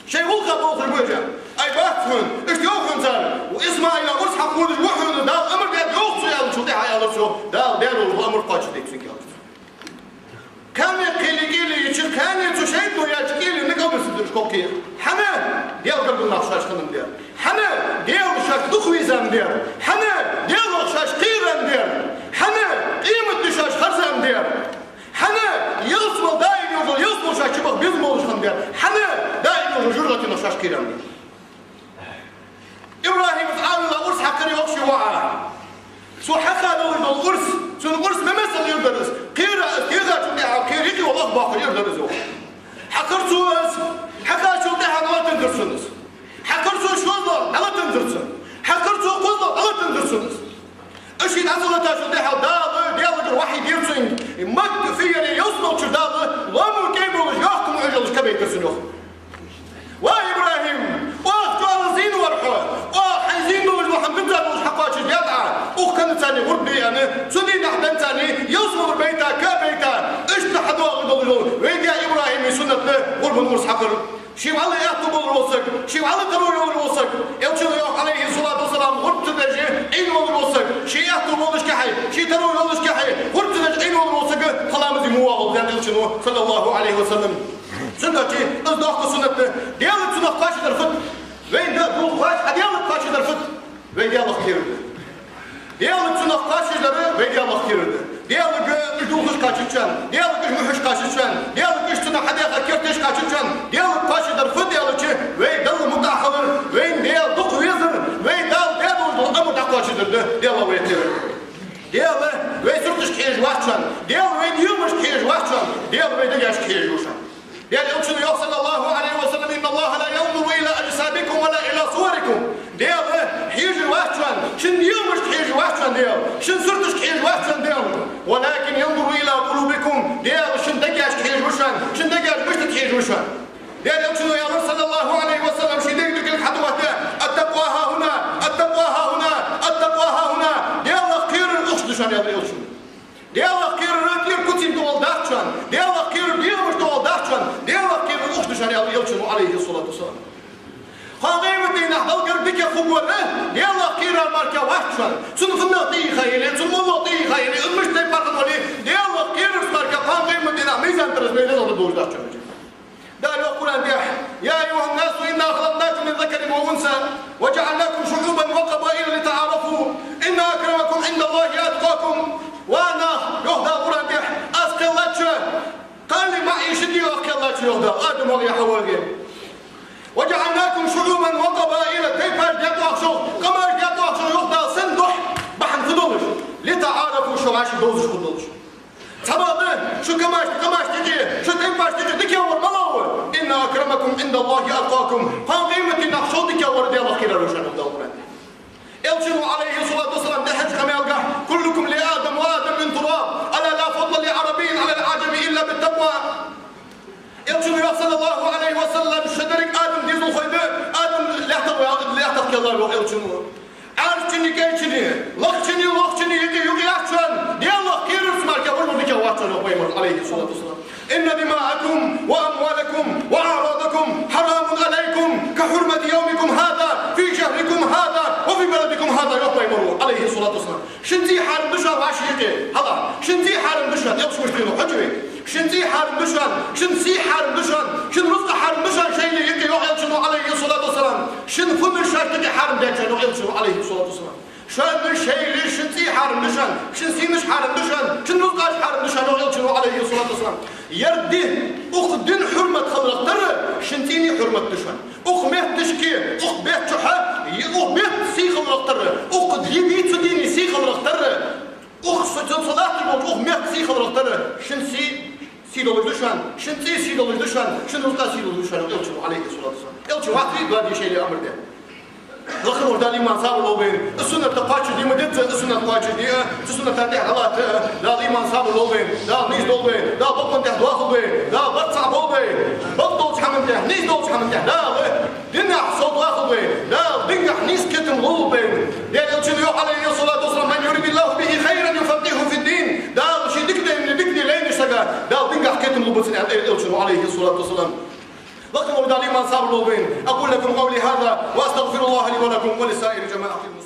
شيء يقول كان نقطة الوجه أي بحثهم إشتيوخهم şaşkınım der. Hani diyor şaş duhvizem der. Hani diyor şaş qirem der. Hani kıymet düşaş harzem der. Hani yılsmal daim yolcul yılsmal şaş çıbık bizim oluşkan der. Hani daim yolcul jurgatına şaş qirem der. İbrahim ağabey'le urs hakkını yok şu va'a. Su hakka doğru urs. Sun urs memesel yıldırız. Qira istiga tündüğü qiriki Allah bakır yıldırız o. Hakırsınız. Hakka çıldığı nala tındırsınız. Hakırsınız şozlar nala tındırsın. Hakırsınız kozlar nala tındırsınız. Işin azılı taşıldığı dağlı diyalıdır vahiy dirsin. Mak fiyeli yosmal çırdalı. Lamu keyboluş yahkumu öcülüş kabeytirsin yok. Vay İbrahim. Vah çoğalı zin var ha. Vah zin doluş Muhammed doluş hakkı yad'a. Uğkanı tani gurbi yani. Suni nahben tani. Yosmal beyta kabeyta. İşte haduağı doluş. Ve diya İbrahim'i sünnetli gurbun urs hakkır. Şivalı yahtı olur olsak, şivalı terör olur olsak, elçili yok aleyhissalatu vesselam gurb derece in olur olsak, şi yahtı oluş kahay, şi terör oluş kahay, gurb derece in olur olsak, kalamızı muvağı yani elçili sallallahu aleyhi ve sellem. Sünneti, ızdahkı sünnetli, diyalık sünnet kaçıdır fıt, ve indi bu kaç, diyalık kaçıdır fıt, ve diyalık girirdi. Diyalık sünnet kaçıdır ve diyalık girirdi. Diyalık ücduğuz kaçıçan, diyalık ücmuhuş kaçıçan, diyalık üstüne hadiyaka kerteş kaçıçan, diyalık kaçıdır fıt diyalıkçı, ve dal mutahılır, ve diyal dukvizir, ve dal diyaluzdur, ama da kaçıdırdı, diyal ve yetirir. Diyal ve sürtüş kiyej vaççan, diyal ve diyulmuş kiyej vaççan, diyal ve de yaş kiyej uşan. Diyal elçini yok sallallahu aleyhi ve sellem, inna Allah la yanzuru ila ecsabikum ve la ila suvarikum. Diyal hiyej vaççan, şin diyulmuş kiyej vaççan diyal, şin sürtüş kiyej vaççan diyal. ولكن ينظر إلى قلوبكم ديال شندقاش كيجوشان شندقاش مش تكيجوشان ديال يمشوا يا رسول صلى الله عليه وسلم شديد ذيك الحدوة التقوى ها هنا التقوى ها هنا التقوى ها هنا ديال خير الأخدشان يا ريوشن ديال خير الرتير كتيم دول داشان ديال خير ديال مش دول داشان ديال خير الأخدشان يا ريوشن عليه الصلاة والسلام خاغيمتين أحضر بك خبوة يلا كيرا ماركا وحشان سنفنا طي خيلي سنمنا طي خيلي المش تيبقى ولي يلا كيرا ماركا خاغيمتين ميزان ترسمين هذا دوش داشان دار القرآن ديح يا أيها الناس إنا خلقناكم من ذكر وأنثى وجعلناكم شعوبا وقبائل لتعارفوا إن أكرمكم عند الله أتقاكم وأنا يهدى القرآن ديح أسقي الله قال لي معي شدي وأسقي الله يهدى آدم ولي حوالي وجعلناكم شعوبا وقبائل كيفاش يطلع شو كماش يطلع شو يخدع سندح بحن فضلش لتعارفوا شو عاش دوزش فضلش سبب شو كماش تجي شو تنفاش تجي ديك يور ملاوي إن أكرمكم عند الله أتقاكم فقيمة نحشو ديك يور ديال خير رشاد الدوران يلجنوا عليه الصلاة والسلام ده حج كما يلقى كلكم لآدم وآدم من تراب ألا لا فضل لعربي على العجم إلا بالتقوى يلجنوا صلى الله عليه وسلم شدرك آدم ديزو خيبه آدم لا تقي الله يلجنوا عارفني كيشني لقشني يجي يحشن يلا خير اسمك كبر بدك واتشن عليه الصلاة والسلام إن دماءكم وأموالكم وأعراضكم حرام عليكم كحرمة يومكم هذا في شهركم هذا وفي بلدكم هذا يوم عليه الصلاة والسلام شنتي حارم دشان وعشيقي هذا شنتي حارم دشان يلش مشكلة حجري شنتي حارم دشان شنسي حارم دشان شن رزق حارم دشان شيء اللي يجي يلشنو عليه الصلاة والسلام شن فمر شارتك حارم دشان يلشنو عليه الصلاة والسلام شان من شيء اللي شنتي حارم دشان شنسي مش حارم دشان شن رزق حارم دشان يلشنو عليه الصلاة والسلام يردي أخدن حرمة خلق ترى شنتيني حرمة دشان أخمه تشكي أخبه تحا أخبه سي خلق ترى أخد يبيت سديني سي خلق ترى أخصد صلاة الموت أخمه سي خلق ترى شنسي سيدو دشان شنتي سيدو دشان شنو رزق سيدو دشان يلشنو عليه الصلاة والسلام يلشنو واحد بلادي شيء لأمر ده لكن وردالي ما صار لو بين السنة تقاش دي مدت السنة تقاش دي السنة تانية حالات لا لي ما صار لو بين لا نيز لو بين لا بطن تحت واخد بين لا بتصع لو بين بطل حمل تحت نيز لو حمل تحت لا دنيا صوت واخد بين لا دنيا نيز كتم لو بين يا الجن عليه الصلاة والسلام من يريد الله به خيرا يفقهه في الدين دا شي دكدي من دكدي لين اشتغل دا دنيا كتم لو بس الجن عليه الصلاة والسلام لكن ولد لي ما صار له بين أقول لكم قولي هذا وأستغفر الله لي ولكم ولسائر جماعة المسلمين.